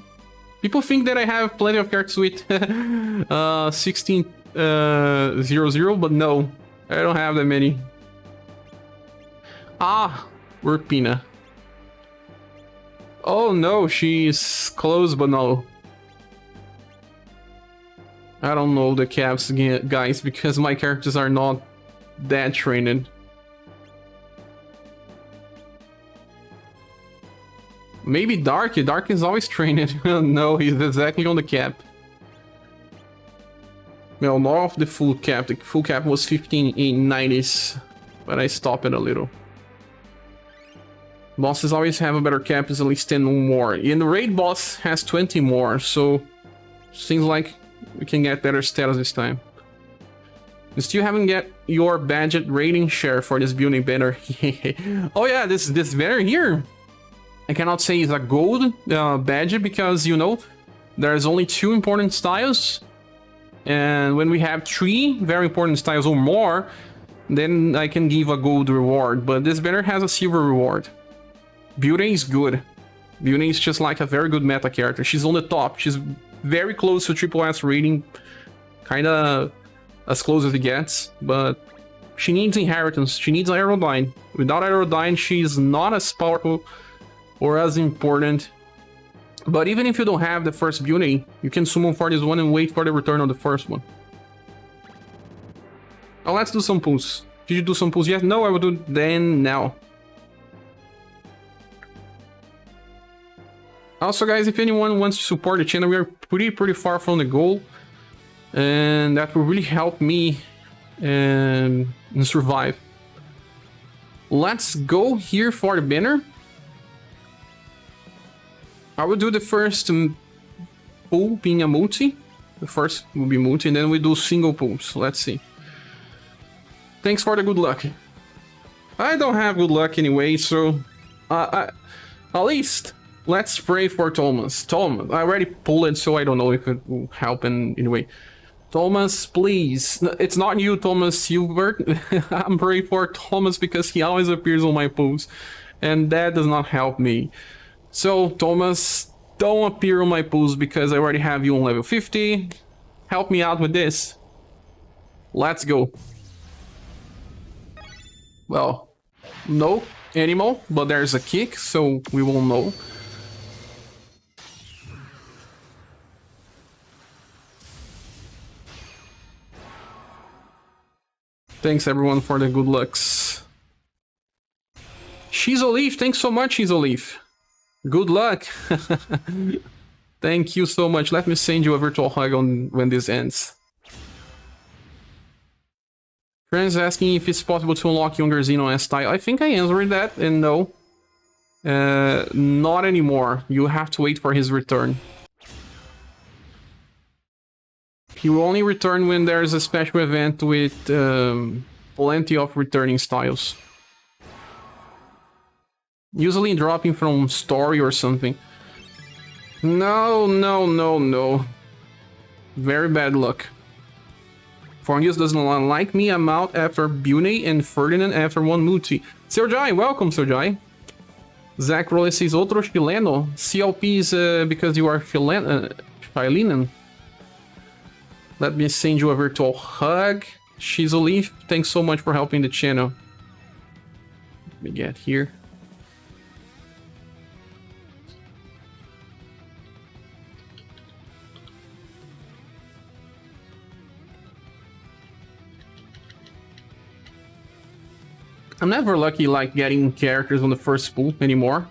People think that I have plenty of characters with 1600, but no. I don't have that many. Ah, Urpina. Oh no, she's close, but no. I don't know the caps, guys, because my characters are not that trained. Maybe Darky. Dark is always trained. No, he's exactly on the cap. Well, not off the full cap. The full cap was 1590s, but I stopped it a little. Bosses always have a better cap, is at least 10 more. And the raid boss has 20 more, so seems like we can get better status this time. You still haven't get your budget rating share for this building banner. Oh yeah, this banner here. I cannot say it's a gold badge because, you know, there's only 2 important styles. And when we have 3 very important styles or more, then I can give a gold reward. But this banner has a silver reward. Beauty is good. Beauty is just like a very good meta character. She's on the top. She's very close to triple S rating. Kinda as close as it gets. But she needs inheritance. She needs Aerodyne. Without Aerodyne, she's not as powerful or as important. But even if you don't have the first beauty, you can summon for this one and wait for the return of the first one. Now let's do some pulls. Did you do some pulls yet? No, I will do then now. Also, guys, if anyone wants to support the channel, we are pretty far from the goal. And that will really help me and survive. Let's go here for the banner. I will do the first pull being a multi. The first will be multi, and then we do single pulls. Let's see. Thanks for the good luck. I don't have good luck anyway, so at least let's pray for Thomas. Thomas, I already pulled it, so I don't know if it will help in any way. Thomas, please. It's not you, Thomas Silbert. I'm praying for Thomas because he always appears on my pulls, and that does not help me. So, Thomas, don't appear on my pulls because I already have you on level 50. Help me out with this. Let's go. Well, no animal, but there's a kick, so we will know. Thanks everyone for the good lucks. She's a leaf, thanks so much, She's a leaf. Good luck. Thank you so much. Let me send you a virtual hug on when this ends. Friends asking if it's possible to unlock younger Xeno S style. I think I answered that, and no. Not anymore. You have to wait for his return. He will only return when there's a special event with plenty of returning styles. Usually dropping from story or something. No, no, no, no. Very bad luck. Fornius doesn't like me. I'm out after Bune and Ferdinand after one multi. SerJai, welcome, SerJai. Zach Rollins says, outro chileno. CLP is because you are Chilean. Let me send you a virtual hug. She's a leaf. Thanks so much for helping the channel. Let me get here. I'm never lucky like getting characters on the first pull anymore.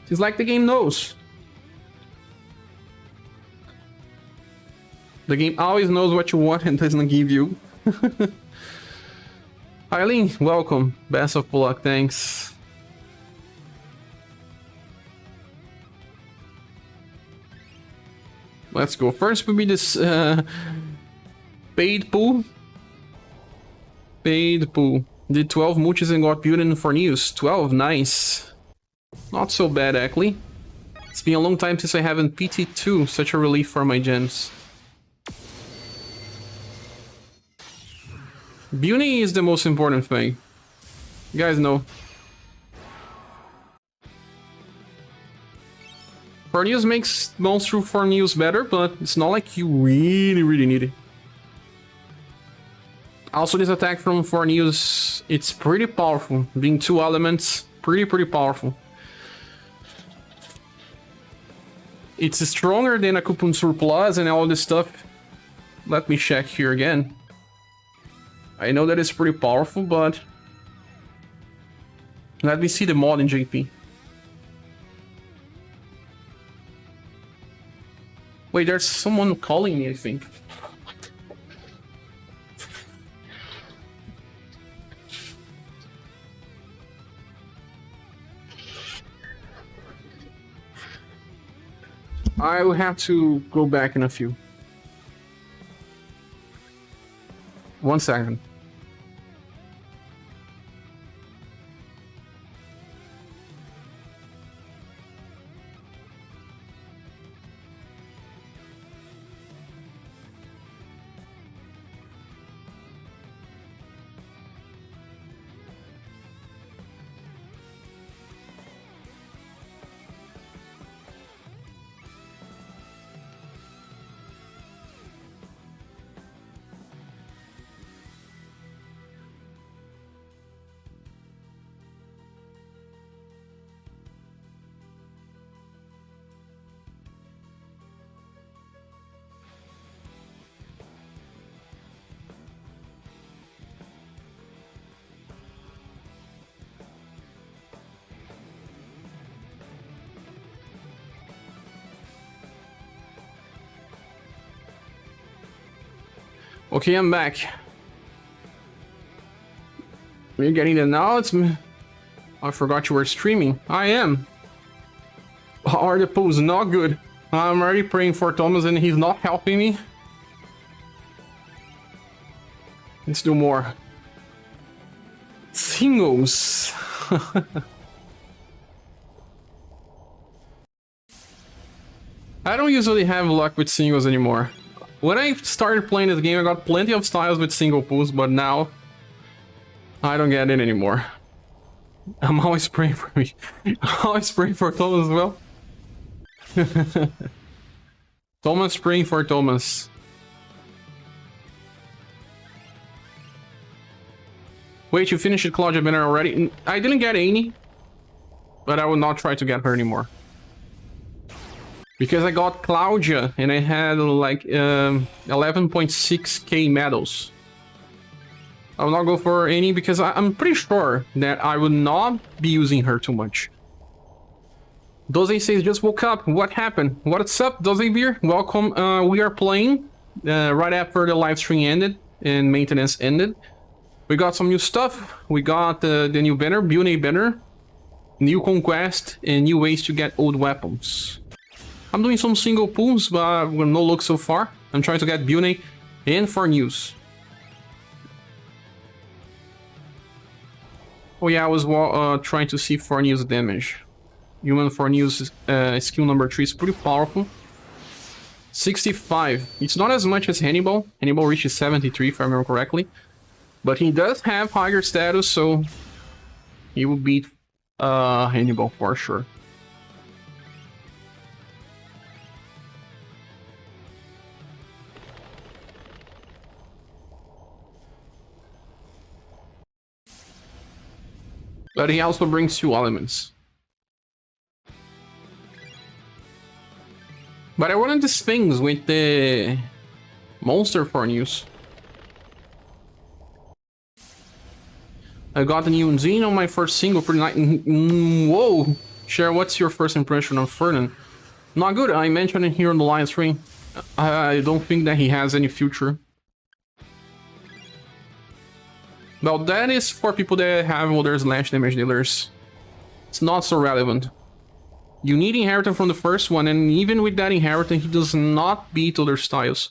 It's like the game knows. The game always knows what you want and doesn't give you. Eileen, welcome. Best of luck, thanks. Let's go. First will be this paid pool. Paid pool. Did 12 mooches and got built in for news. 12, nice. Not so bad, actually. It's been a long time since I haven't PT2. Such a relief for my gems. Beauty is the most important thing. You guys know. For news makes monster for news better, but it's not like you really need it. Also, this attack from 4 news, it's pretty powerful. Being 2 elements, pretty powerful. It's stronger than a Coupon Surplus and all this stuff. Let me check here again. I know that it's pretty powerful, but... let me see the mod in JP. Wait, there's someone calling me, I think. I will have to go back in a few. 1 second. Okay, I'm back. You're getting the now? I forgot you were streaming. I am. How are the pulls? Not good. I'm already praying for Thomas and he's not helping me. Let's do more. Singles. I don't usually have luck with singles anymore. When I started playing this game, I got plenty of styles with single pulls, but now I don't get it anymore. I'm always praying for me. I'm always praying for Thomas as well. Thomas praying for Thomas. Wait, you finished Claudia Banner already? I didn't get any, but I will not try to get her anymore. Because I got Claudia and I had like 11.6k medals. I will not go for any because I'm pretty sure that I will not be using her too much. Doze says just woke up. What happened? What's up, Doze Beer? Welcome. We are playing right after the live stream ended and maintenance ended. We got some new stuff. We got the new banner, Bune banner, new conquest, and new ways to get old weapons. I'm doing some single pulls, but with no luck so far. I'm trying to get Bune and for news. Oh yeah, I was trying to see for news damage. Human for news skill number 3 is pretty powerful. 65. It's not as much as Hannibal. Hannibal reaches 73 if I remember correctly. But he does have higher status, so he will beat Hannibal for sure. But he also brings 2 elements. But I wanted these things with the monster for news. I got the new Zine on my first single, pretty nice. Whoa! Cher, what's your first impression of Ferdinand? Not good, I mentioned it here on the live stream. I don't think that he has any future. Well, that is for people that have older slash damage dealers. It's not so relevant. You need inheritance from the first one, and even with that inheritance, he does not beat other styles.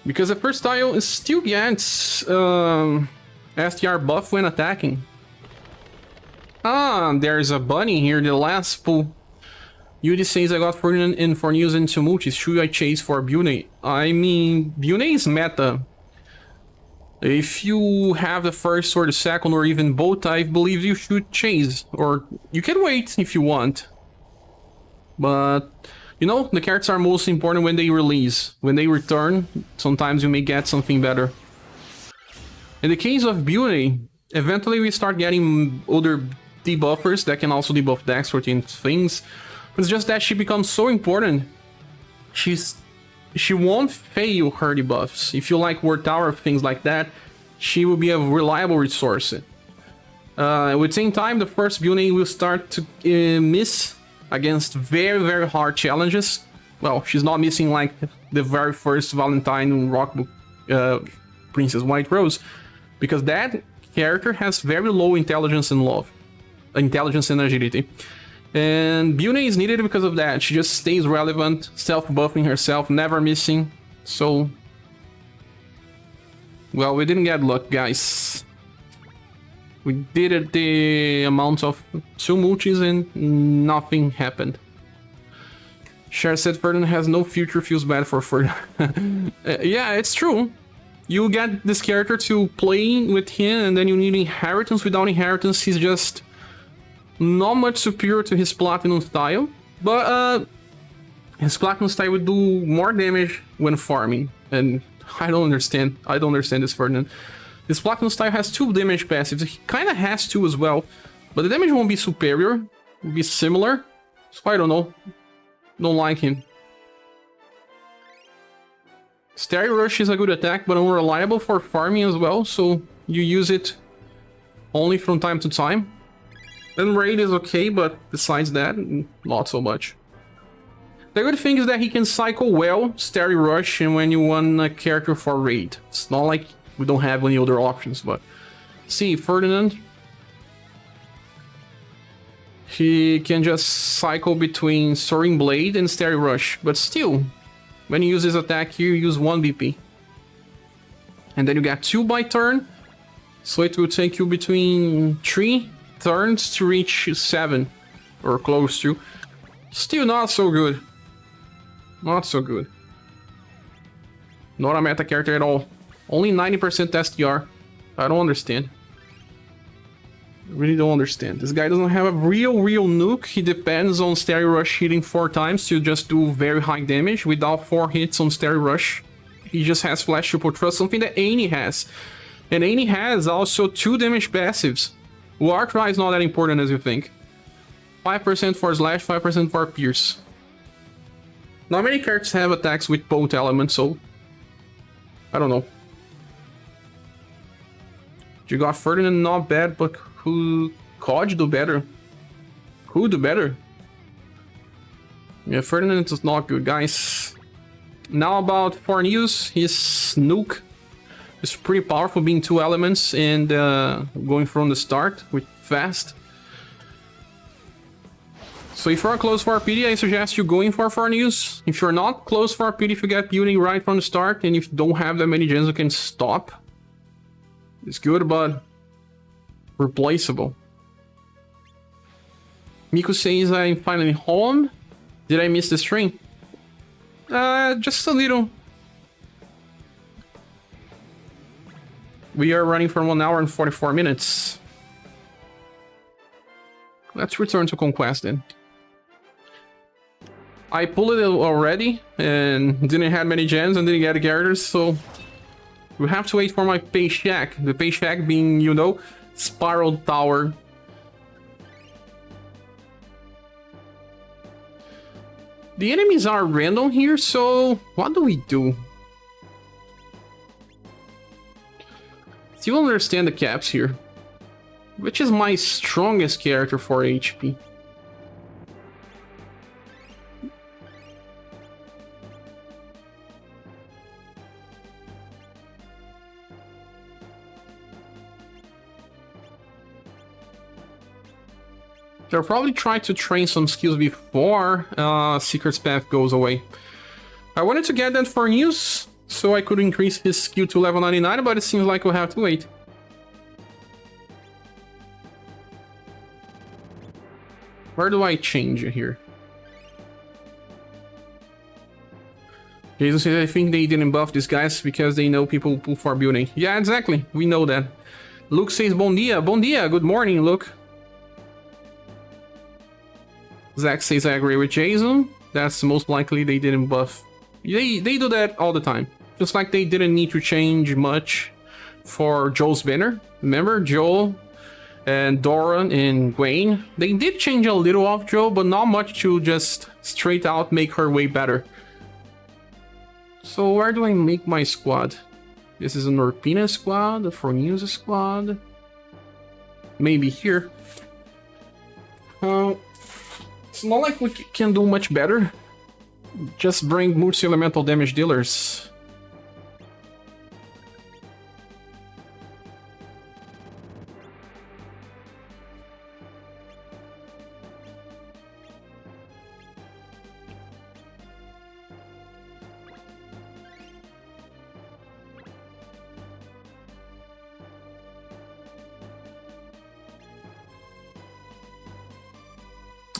Because the first style still gets STR buff when attacking. Ah, there's a bunny here, the last pull. Yudi says I got Ferdinand in for news into multis. Should I chase for Bune? I mean, Bune is meta. If you have the first or the second or even both, I believe you should chase. Or you can wait if you want. But, you know, the characters are most important when they release. When they return, sometimes you may get something better. In the case of Bune, eventually we start getting other debuffers that can also debuff decks for things. It's just that she becomes so important. She won't fail her debuffs. If you like War Tower, things like that, she will be a reliable resource. Within time, the first Bune will start to miss against very, very hard challenges. Well, she's not missing like the very first Valentine Rockbook Princess White Rose, because that character has very low intelligence and agility. And Bune is needed because of that. She just stays relevant, self-buffing herself, never missing. So, well, we didn't get luck, guys. We did it the amount of 2 multis and nothing happened. Cher said Ferdinand has no future, feels bad for Ferdinand. Yeah, it's true. You get this character to play with him and then you need inheritance. Without inheritance, he's just not much superior to his Platinum style, but his Platinum style would do more damage when farming, and I don't understand this Ferdinand. His Platinum style has 2 damage passives, he kinda has 2 as well, but the damage won't be superior, it'll be similar, so I don't know, don't like him. Starry Rush is a good attack, but unreliable for farming as well, so you use it only from time to time. And Raid is okay, but besides that, not so much. The good thing is that he can cycle well, Starry Rush, and when you want a character for Raid. It's not like we don't have any other options, but... See, Ferdinand... He can just cycle between Soaring Blade and Starry Rush, but still, when you use his attack here, you use 1 BP. And then you get 2 by turn, so it will take you between 3 turns to reach 7, or close to. Still not so good. Not so good. Not a meta character at all. Only 90% STR. I don't understand. I really don't understand. This guy doesn't have a real nuke. He depends on Starry Rush hitting 4 times to just do very high damage. Without 4 hits on Starry Rush, he just has Flash Triple Trust, something that Annie has. And Annie has also 2 damage passives. Warcry is not that important as you think. 5% for Slash, 5% for Pierce. Not many characters have attacks with both elements, so... I don't know. You got Ferdinand, not bad, but who... Cod do better. Who do better? Yeah, Ferdinand is not good, guys. Now about Forneus, his nuke is pretty powerful, being 2 elements and going from the start with fast. So if you're close for RPD, I suggest you going for Forneus. If you're not close for RPD, if you get Beauty right from the start and if you don't have that many gens, you can stop. It's good, but replaceable. Miku says I'm finally home. Did I miss the stream? Just a little. We are running for 1 hour and 44 minutes. Let's return to Conquest then. I pulled it already and didn't have many gens and didn't get the characters, so we have to wait for my paycheck. The paycheck being, you know, Spiral Tower. The enemies are random here, so what do we do? still understand the caps here. Which is my strongest character for HP? They'll probably try to train some skills before Secret's Path goes away. I wanted to get that for news, so I could increase his skill to level 99, but it seems like we'll have to wait. Where do I change it here? Jason says, I think they didn't buff these guys because they know people pull for building. Yeah, exactly. We know that. Luke says, Bon dia. Bon dia. Good morning, Luke. Zach says, I agree with Jason. That's most likely they didn't buff. They do that all the time. Just like they didn't need to change much for Joel's banner. Remember, Joel and Doran and Gwen? They did change a little of Joel, but not much to just straight out make her way better. So where do I make my squad? This is an Orpina squad, a Fornusa squad. Maybe here. It's not like we can do much better. Just bring multi-elemental damage dealers.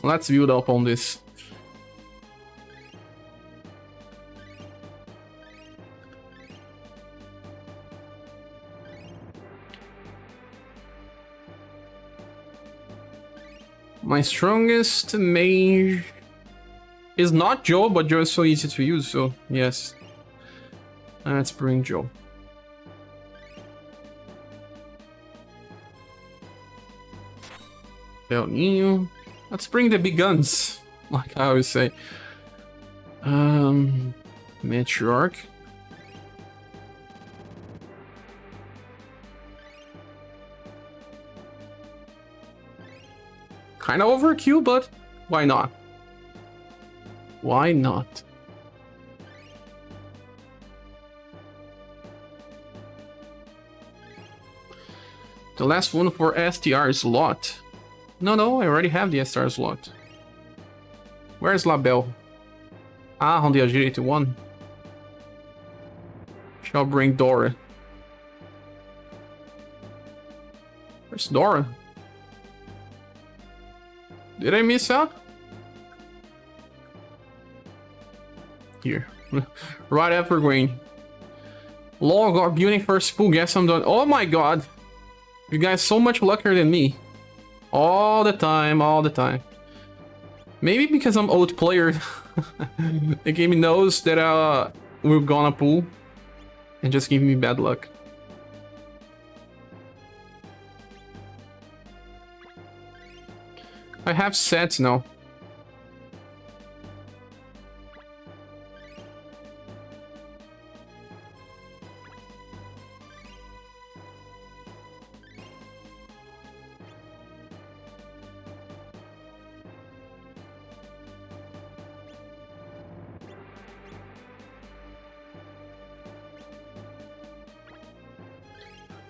Let's build up on this. My strongest mage is not Joe, but Joe is so easy to use, so yes. Let's bring Joe. El Nino. Let's bring the big guns, like I always say. Matriarch. Kind of overkill, but why not? Why not? The last one for STR slot. No, I already have the STR slot. Where's Labelle? Ah, on the agility one. Shall bring Dora. Where's Dora? Did I miss out? Here. Right after Green. Log or building first spool, guess I'm done. Oh my god! You guys so much luckier than me. All the time, all the time. Maybe because I'm old player. The game knows that we're gonna pull. And just give me bad luck. I have sets now.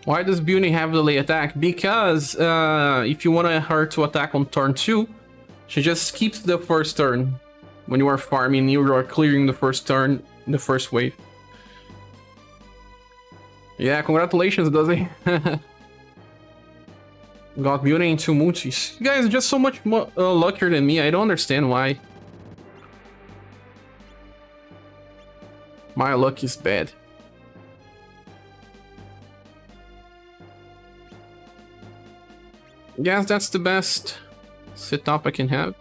Why does building have delay attack? Because if you want her to attack on turn 2, she just skips the first turn. When you are farming, you are clearing the first turn, the first wave. Yeah, congratulations, does he? Got building into multis. You guys are just so much more luckier than me. I don't understand why. My luck is bad. Yes, that's the best setup I can have.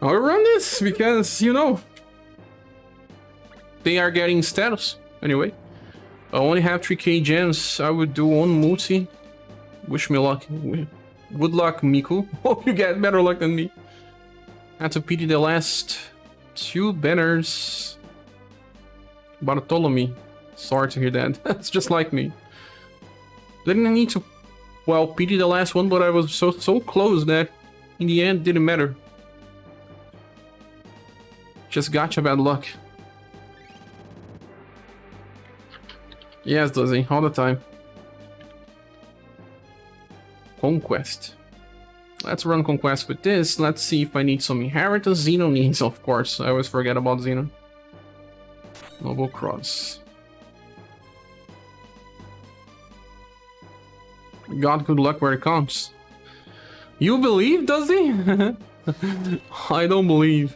I'll run this because, you know, they are getting status. Anyway, I only have 3k gems. I would do one multi. Wish me luck. Good luck, Miku. Hope you get better luck than me. Had to pity the last 2 banners. Bartholomew. Sorry to hear that. That's just like me. Didn't need to, well, pity the last one, but I was so close that in the end didn't matter. Just gotcha bad luck. Yes, does he? All the time. Conquest. Let's run Conquest with this. Let's see if I need some inheritance. Xeno needs, of course. I always forget about Xeno. Noble Cross. God, good luck where it comes. You believe, does he? I don't believe.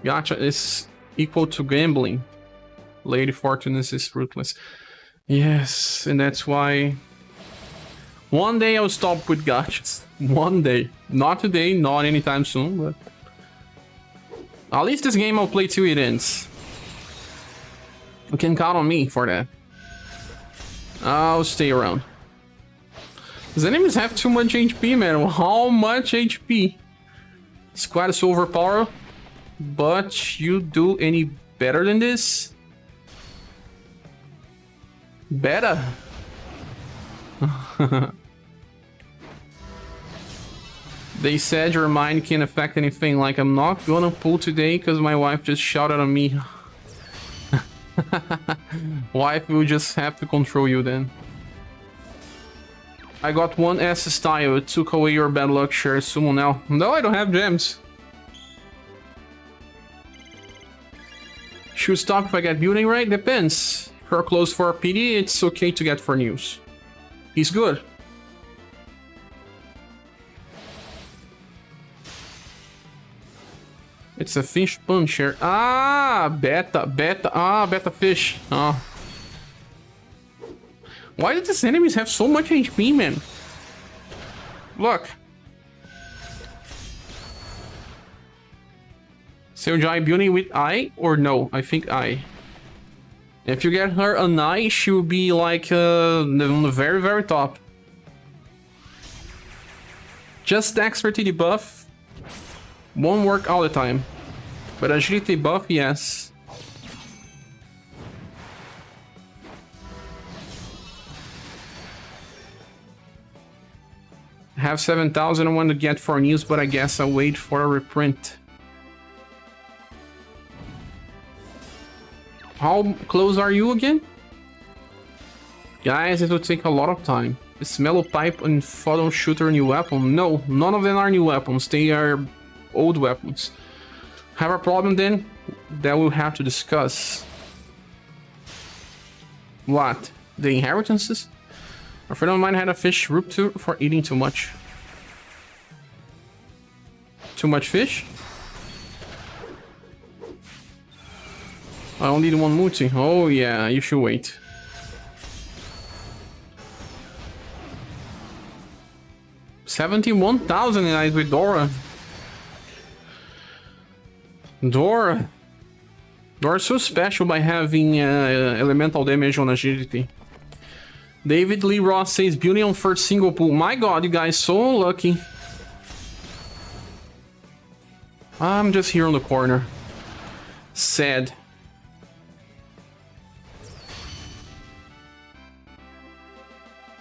Gotcha is equal to gambling. Lady Fortune is ruthless. Yes, and that's why... One day I'll stop with gachas. One day. Not today, not anytime soon, but... At least this game I'll play till it ends. You can count on me for that. I'll stay around. These enemies have too much HP, man. How much HP? Squad is so overpowered. But you do any better than this? Better. They said your mind can't affect anything. Like, I'm not gonna pull today because my wife just shouted at me. Wife will just have to control you then. I got 1 S style. It took away your bad luck, share sumo now. No, I don't have gems. Should stop if I get building right? Depends. If you're close for a PD, it's okay to get for news. He's good. It's a fish puncher. Ah, beta fish. Oh. Why did these enemies have so much HP, man? Look. SaGa building with I or no? I think I. If you get her an I, she will be like on the very, very top. Just expertise buff won't work all the time. But agility buff, yes. I have 7,000 I want to get for news, but I guess I'll wait for a reprint. How close are you again? Guys, it will take a lot of time. Is Mellow Pipe and Photon Shooter a new weapon? No, none of them are new weapons. They are old weapons. Have a problem then? That we'll have to discuss. What? The inheritances? A friend of mine had a fish rupture for eating too much. Too much fish? I only need 1 multi. Oh yeah, you should wait. $71,000 eyes with Dora. Dora's so special by having elemental damage on agility. David Lee Ross says building on first single pool. My god, you guys, so lucky. I'm just here on the corner. Sad.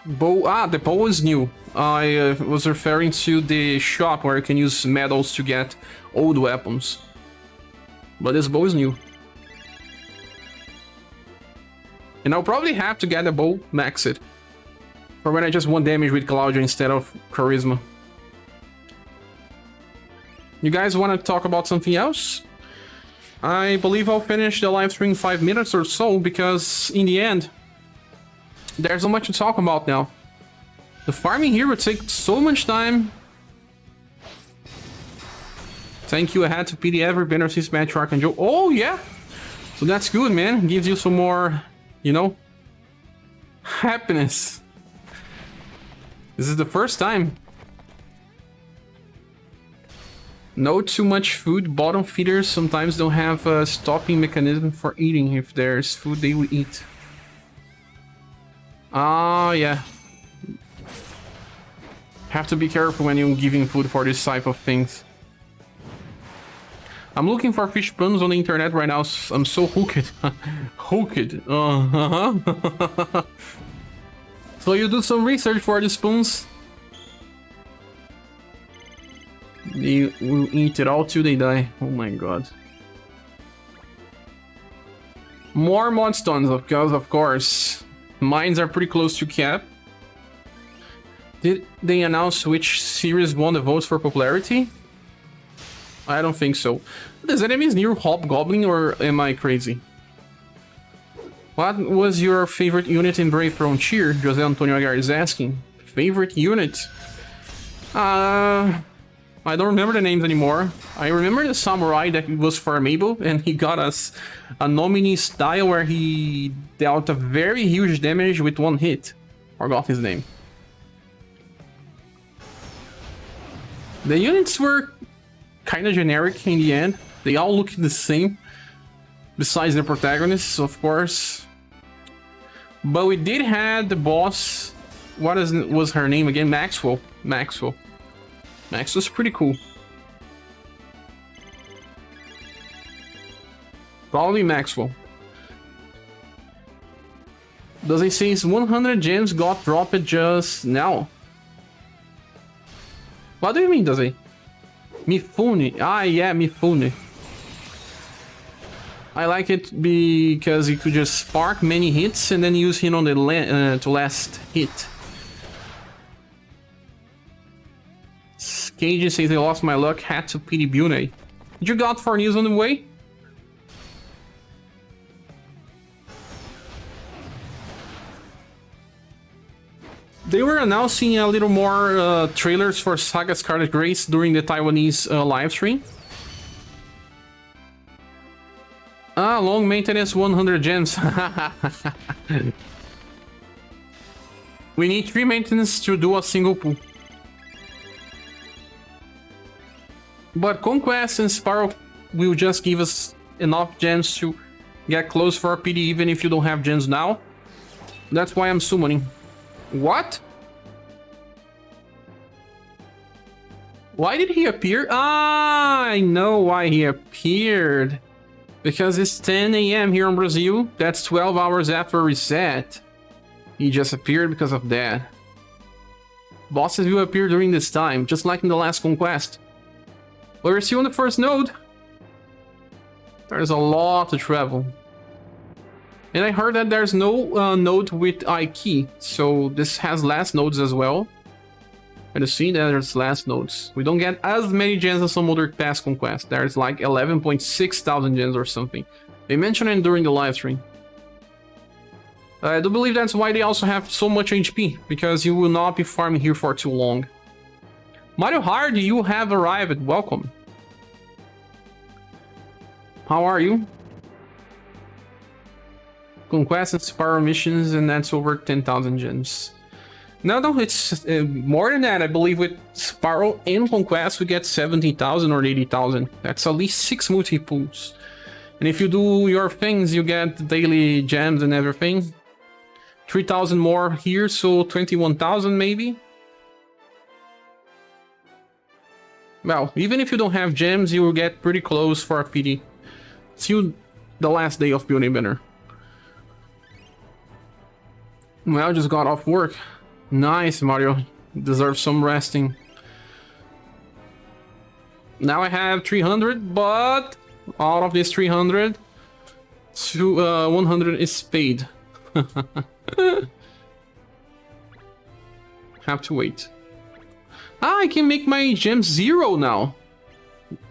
Bow. The bow is new. I was referring to the shop where you can use medals to get old weapons. But this bow is new. And I'll probably have to get a bow maxed. For when I just want damage with Claudia instead of Charisma. You guys want to talk about something else? I believe I'll finish the live stream in 5 minutes or so, because in the end, there's so much to talk about now. The farming here would take so much time. Thank you, I had to pity every banner since Match Archangel. Oh, yeah! So that's good, man. Gives you some more, you know, happiness. This is the first time. No too much food. Bottom feeders sometimes don't have a stopping mechanism for eating. If there's food, they will eat. Ah, yeah. Have to be careful when you're giving food for this type of things. I'm looking for fish puns on the internet right now. I'm so hooked. Hooked. So you do some research for the spoons. They will eat it all till they die. Oh my god. More mod stones, because of course. Mines are pretty close to cap. Did they announce which series won the votes for popularity? I don't think so. Does enemies near Hobgoblin or am I crazy? What was your favorite unit in Brave Frontier? Jose Antonio Agar is asking. Favorite unit? I don't remember the names anymore. I remember the samurai that was farmable and he got us a nominee style where he dealt a very huge damage with one hit. Forgot his name. The units were kind of generic in the end. They all look the same. Besides the protagonists, of course. But we did have the boss. What was her name again? Maxwell. Maxwell's pretty cool. Probably Maxwell. Does it say 100 gems got dropped just now? What do you mean, does it? Mifune. Ah, yeah, Mifune. I like it because you could just spark many hits and then use him on the to last hit. Cage says I lost my luck, had to pity Bune. Did you got 4 news on the way? They were announcing a little more trailers for SaGa Scarlet Grace during the Taiwanese live stream. Ah, long maintenance 100 gems. We need 3 maintenance to do a single pull. But Conquest and Sparrow will just give us enough gems to get close for PD even if you don't have gems now. That's why I'm summoning. What? Why did he appear? Ah, I know why he appeared. Because it's 10 AM here in Brazil. That's 12 hours after reset. He just appeared because of that. Bosses will appear during this time, just like in the last Conquest. But we're still on the first node. There's a lot to travel. And I heard that there's no node with I-Key, so this has last nodes as well. And you see that there's last nodes. We don't get as many gens as some other past conquests. There's like 11.6 thousand gens or something. They mentioned it during the live stream. I do believe that's why they also have so much HP, because you will not be farming here for too long. Mario Hard, you have arrived. Welcome. How are you? Conquest and Sparrow missions, and that's over 10,000 gems. No, it's more than that. I believe with Sparrow and Conquest we get 70,000 or 80,000. That's at least 6 multi-pools. And if you do your things, you get daily gems and everything. 3,000 more here, so 21,000 maybe. Well, even if you don't have gems, you will get pretty close for a PD. Till the last day of Building Banner. Well, I just got off work. Nice, Mario. Deserve some resting. Now I have 300, but out of this 300, 100 is paid. Have to wait. Ah, I can make my gems 0 now.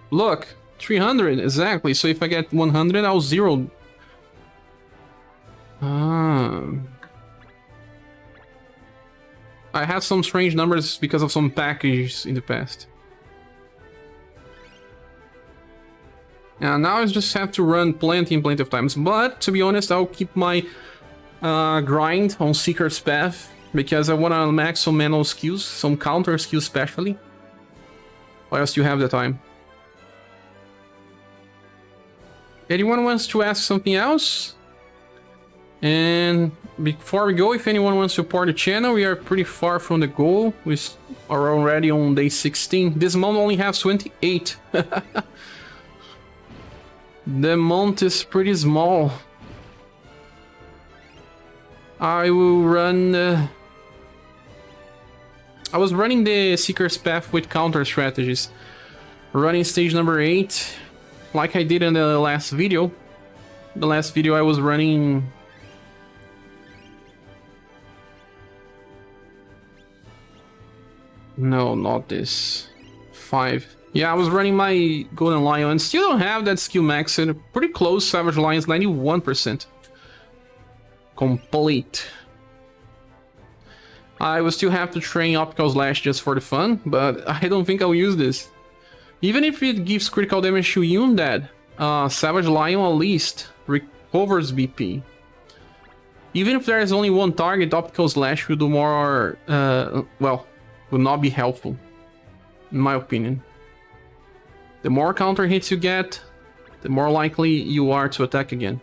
Look, 300 exactly. So if I get 100, I'll 0. I had some strange numbers because of some packages in the past. And now I just have to run plenty of times. But to be honest, I'll keep my grind on Seeker's Path, because I want to max some manual skills, some counter skills especially, whilst you have the time. Anyone wants to ask something else? And before we go, if anyone wants to support the channel, we are pretty far from the goal. We are already on day 16. This month only has 28. The month is pretty small. I will run... I was running the Seeker's Path with counter strategies. Running stage number 8, like I did in the last video. The last video I was running... No, not this. 5. Yeah, I was running my Golden Lion and still don't have that skill maxed. Pretty close, Savage Lion's 91%. Complete. I will still have to train Optical Slash just for the fun, but I don't think I'll use this. Even if it gives critical damage to Undead, Savage Lion at least recovers BP. Even if there is only one target, Optical Slash will do more, well, will not be helpful, in my opinion. The more counter hits you get, the more likely you are to attack again.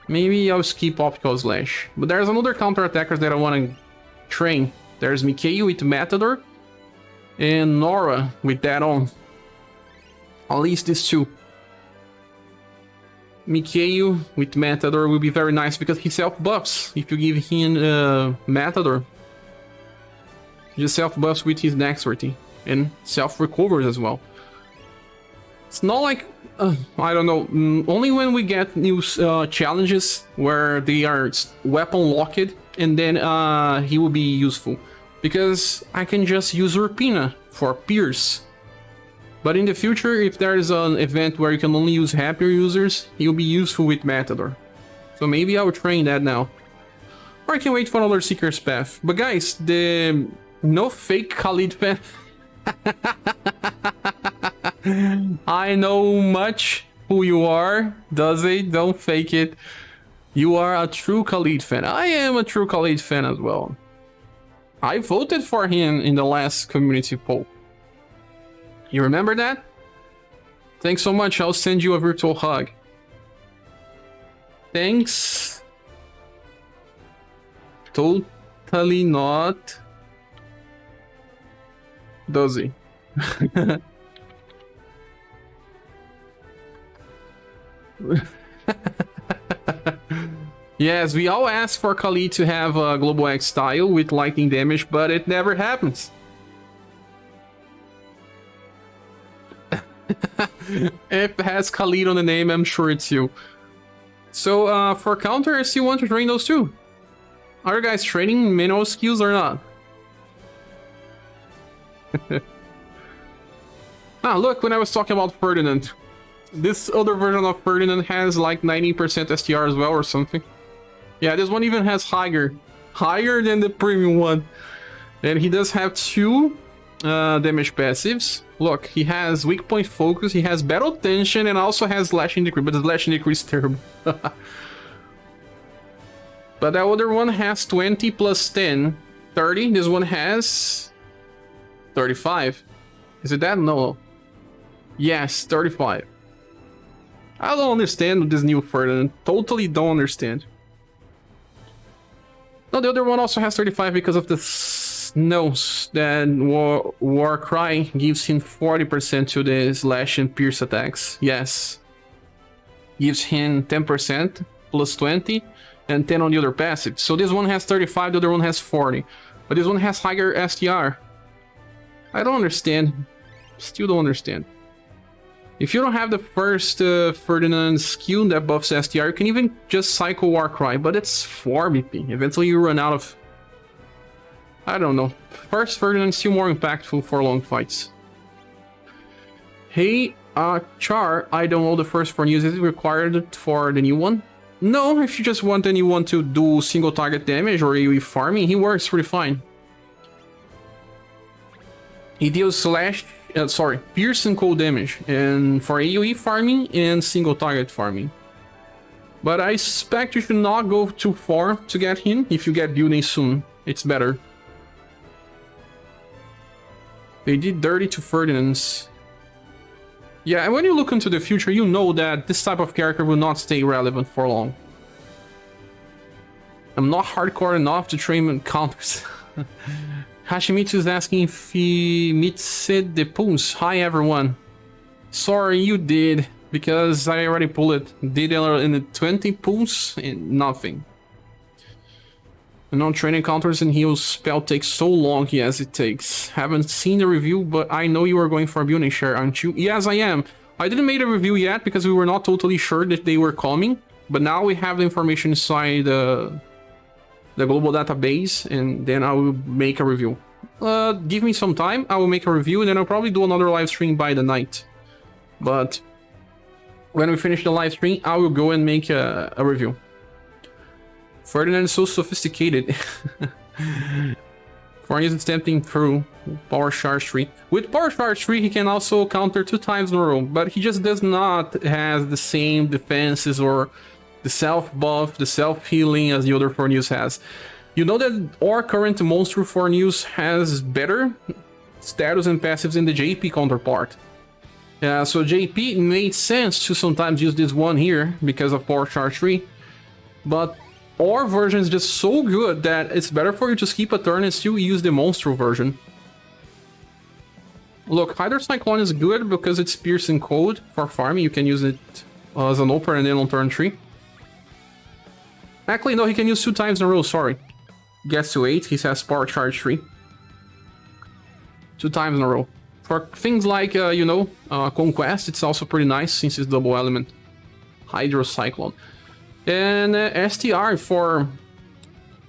Maybe I'll skip Optical Slash, but there's another counter attackers that I want to train. There's Mikhail with Matador and Nora with that on. At least these two. Mikhail with Matador will be very nice because he self-buffs. If you give him Matador, he just self-buffs with his dexterity and self-recovers as well. It's not like, I don't know, only when we get new challenges where they are weapon locked, and then he will be useful. Because I can just use Urpina for Pierce. But in the future, if there is an event where you can only use happier users, he will be useful with Matador. So maybe I will train that now. Or I can wait for another Seeker's Path. But guys, the no fake Khalid fan. I know much who you are, does it? Don't fake it. You are a true Khalid fan. I am a true Khalid fan as well. I voted for him in the last community poll. You remember that? Thanks so much. I'll send you a virtual hug. Thanks. Totally not. Does he? Yes, we all ask for Khalid to have a Global X style with lightning damage, but it never happens. If it has Khalid on the name, I'm sure it's you. So, for counters, you want to train those too? Are you guys training manual skills or not? Ah, look, when I was talking about Ferdinand. This other version of Ferdinand has like 90% STR as well or something. Yeah, this one even has higher than the premium one. And he does have 2 damage passives. Look, he has weak point focus, he has battle tension, and also has slashing decree, but the slashing decree is terrible. But the other one has 20 plus 10, 30. This one has 35. Is it that? No. Yes, 35. I don't understand this new Ferdinand. Totally don't understand. No, the other one also has 35 because of the snows that War Cry gives him 40% to the slash and pierce attacks. Yes. Gives him 10% plus 20 and 10 on the other passive. So this one has 35, the other one has 40. But this one has higher STR. I don't understand. Still don't understand. If you don't have the first Ferdinand skill that buffs STR, you can even just cycle Warcry, but it's 4 BP. Eventually you run out of... I don't know. First Ferdinand is still more impactful for long fights. Hey, Char, I don't know the first 4 news. Is it required for the new one? No, if you just want anyone to do single target damage or AoE farming, he works pretty fine. He deals pierce and cold damage, and for AoE farming and single target farming. But I suspect you should not go too far to get him. If you get building soon, it's better. They did dirty to Ferdinand's. Yeah, and when you look into the future, you know that this type of character will not stay relevant for long. I'm not hardcore enough to train counters. Hashimitsu is asking if he meets the pulse. Hi everyone. Sorry you did, because I already pulled it. Did it in the 20 pulse and nothing. No training counters and heal spell takes so long as it takes. Haven't seen the review, but I know you are going for a building share, aren't you? Yes, I am. I didn't make a review yet because we were not totally sure that they were coming, but now we have the information inside the global database, and then I will make a review. Give me some time, I will make a review, and then I'll probably do another live stream by the night. But when we finish the live stream, I will go and make a review. Ferdinand is so sophisticated. Fornius is tempting through Power Charge 3. With Power Charge 3, he can also counter 2 times in a row, but he just does not have the same defenses or the self-buff, the self-healing as the other Fornius has. You know that our current monster Fornius has better status and passives than the JP counterpart. So JP made sense to sometimes use this one here because of Power Charge 3, but our version is just so good that it's better for you to skip a turn and still use the monster version. Look, Hydrocyclone is good because it's piercing cold for farming. You can use it as an opener and then on turn 3. Actually, no, he can use 2 times in a row, sorry. Gets to 8, he has Power Charge 3. 2 times in a row. For things like, Conquest, it's also pretty nice since it's double element. Hydrocyclone. And STR for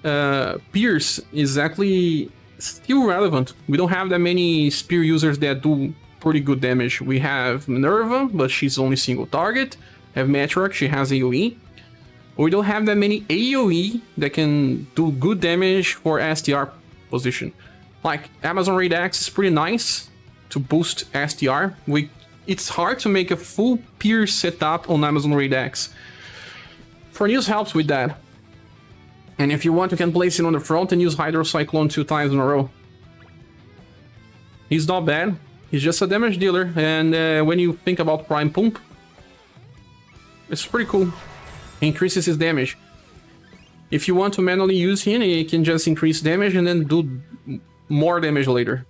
Pierce is actually still relevant. We don't have that many spear users that do pretty good damage. We have Minerva, but she's only single target. We have Matriarch, she has AoE. We don't have that many AoE that can do good damage for STR position. Like Amazon Raid Axe is pretty nice to boost STR. It's hard to make a full Pierce setup on Amazon Raid Axe. Fornius helps with that. And if you want, you can place it on the front and use Hydrocyclone 2 times in a row. He's not bad. He's just a damage dealer. And when you think about Prime Pump, it's pretty cool. He increases his damage. If you want to manually use him, you can just increase damage and then do more damage later.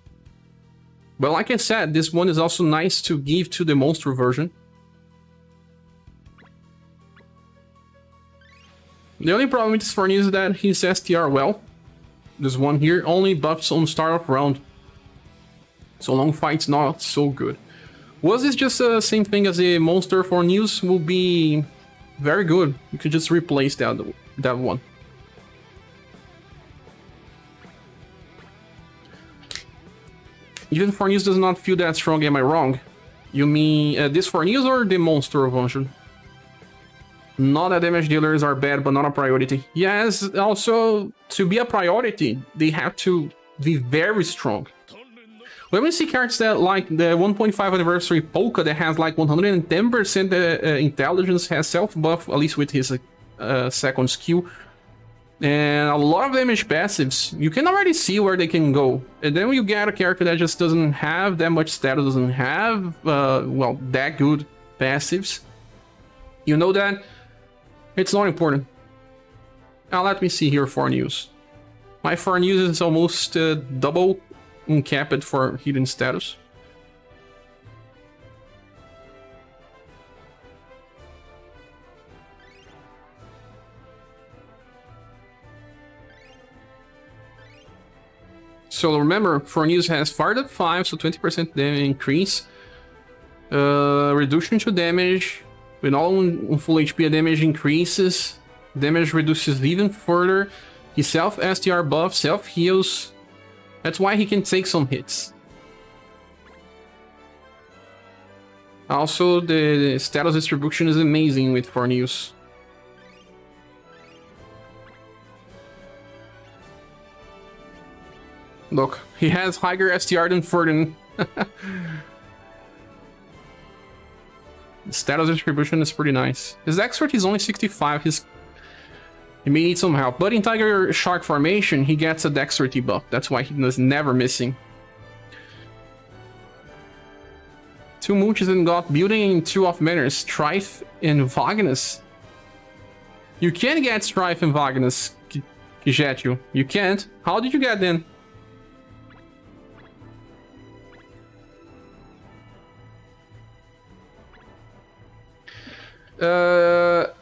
But like I said, this one is also nice to give to the monster version. The only problem with this Fornius is that he's STR well. This one here only buffs on start of round. So long fight's not so good. Was this just the same thing as a monster Fornius? Will be very good. You could just replace that one. Even Fornius does not feel that strong, am I wrong? You mean this Fornius or the monster version? Not that damage dealers are bad, but not a priority. Yes, also, to be a priority, they have to be very strong. When we see cards that, like the 1.5 anniversary Polka that has like 110% intelligence, has self-buff, at least with his second skill, and a lot of damage passives, you can already see where they can go. And then you get a character that just doesn't have that much status, doesn't have, well, that good passives. You know that it's not important. Now let me see here Fornius. My Fornius is almost double uncapped for hidden status. So remember, Fornius has fired up 5, so 20% damage increase. Reduction to damage. When all on full HP, damage increases. Damage reduces even further. He self-STR buff, self-heals. That's why he can take some hits. Also, the status distribution is amazing with Fornius. Look, he has higher STR than Ferdinand. The status distribution is pretty nice. His expert is only 65. He may need some help. But in Tiger Shark formation, he gets a dexterity buff. That's why he is never missing. 2 Mooches and got building 2 off manners, Strife and Vagnus. You can get Strife and Vagnus. Kijetsu. You can't? How did you get in?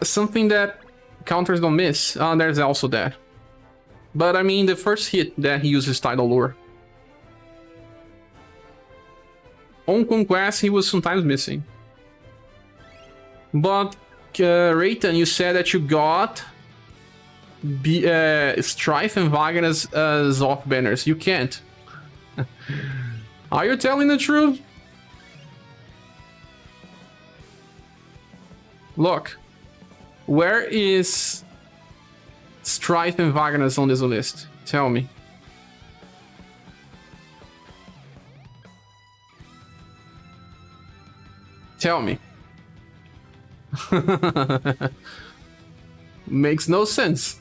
Something that counters don't miss. There's also that. But I mean, the first hit that he uses Tidal Lure. On Conquest, he was sometimes missing. But, Rayton, you said that you got Strife and Wagner as off banners. You can't. Are you telling the truth? Look, where is Strife and Wagner on this list? Tell me. Tell me. Makes no sense.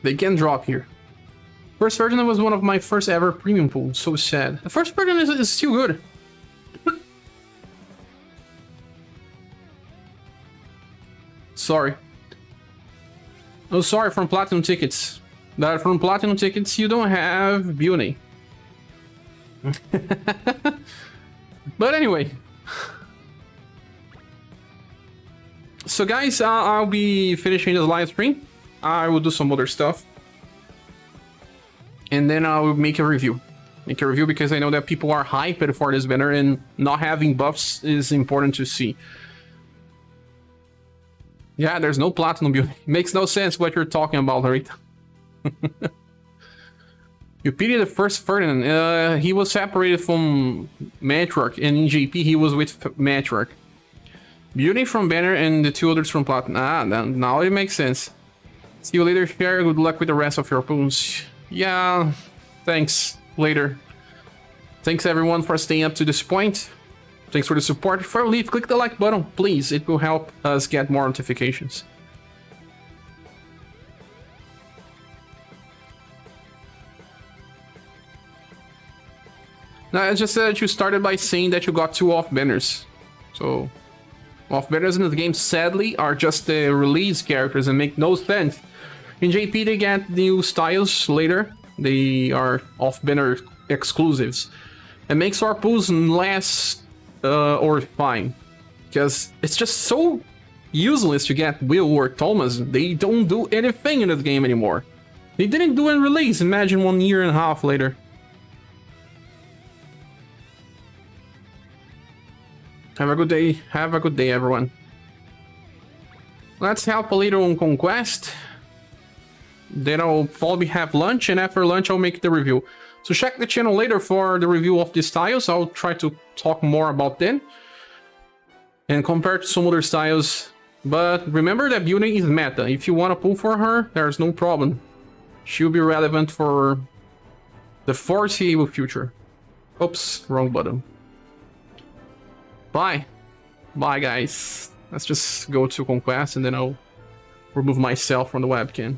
They can drop here. First version was one of my first ever premium pools. So sad. The first version is still good. Sorry. Oh, sorry, from Platinum tickets. That from Platinum tickets you don't have Beauty. But anyway. So guys, I'll be finishing this live stream. I will do some other stuff. And then I will make a review. Make a review because I know that people are hyped for this banner and not having buffs is important to see. Yeah, there's no Platinum Beauty. Makes no sense what you're talking about, right? You pity the first Ferdinand. He was separated from Matriarch, and in JP he was with Matriarch. Beauty from Banner and the two others from Platinum. Ah, now it makes sense. See you later, Fair. Good luck with the rest of your pools. Yeah, thanks. Later. Thanks everyone for staying up to this point. Thanks for the support. Before we leave, click the like button, please. It will help us get more notifications. Now, I just said that you started by saying that you got 2 off banners. So, off banners in the game, sadly, are just the release characters and make no sense. In JP, they get new styles later. They are off banner exclusives. It makes our pools less or fine, because it's just so useless to get Will or Thomas. They don't do anything in this game anymore. They didn't do in release, imagine 1.5 years later. Have a good day everyone. Let's help a little on Conquest. Then I'll probably have lunch, and after lunch I'll make the review. So check the channel later for the review of these styles. I'll try to talk more about them and compare to some other styles. But remember that Beauty is meta. If you want to pull for her, there's no problem. She'll be relevant for the foreseeable future. Oops, wrong button. Bye. Bye, guys. Let's just go to Conquest and then I'll remove myself from the webcam.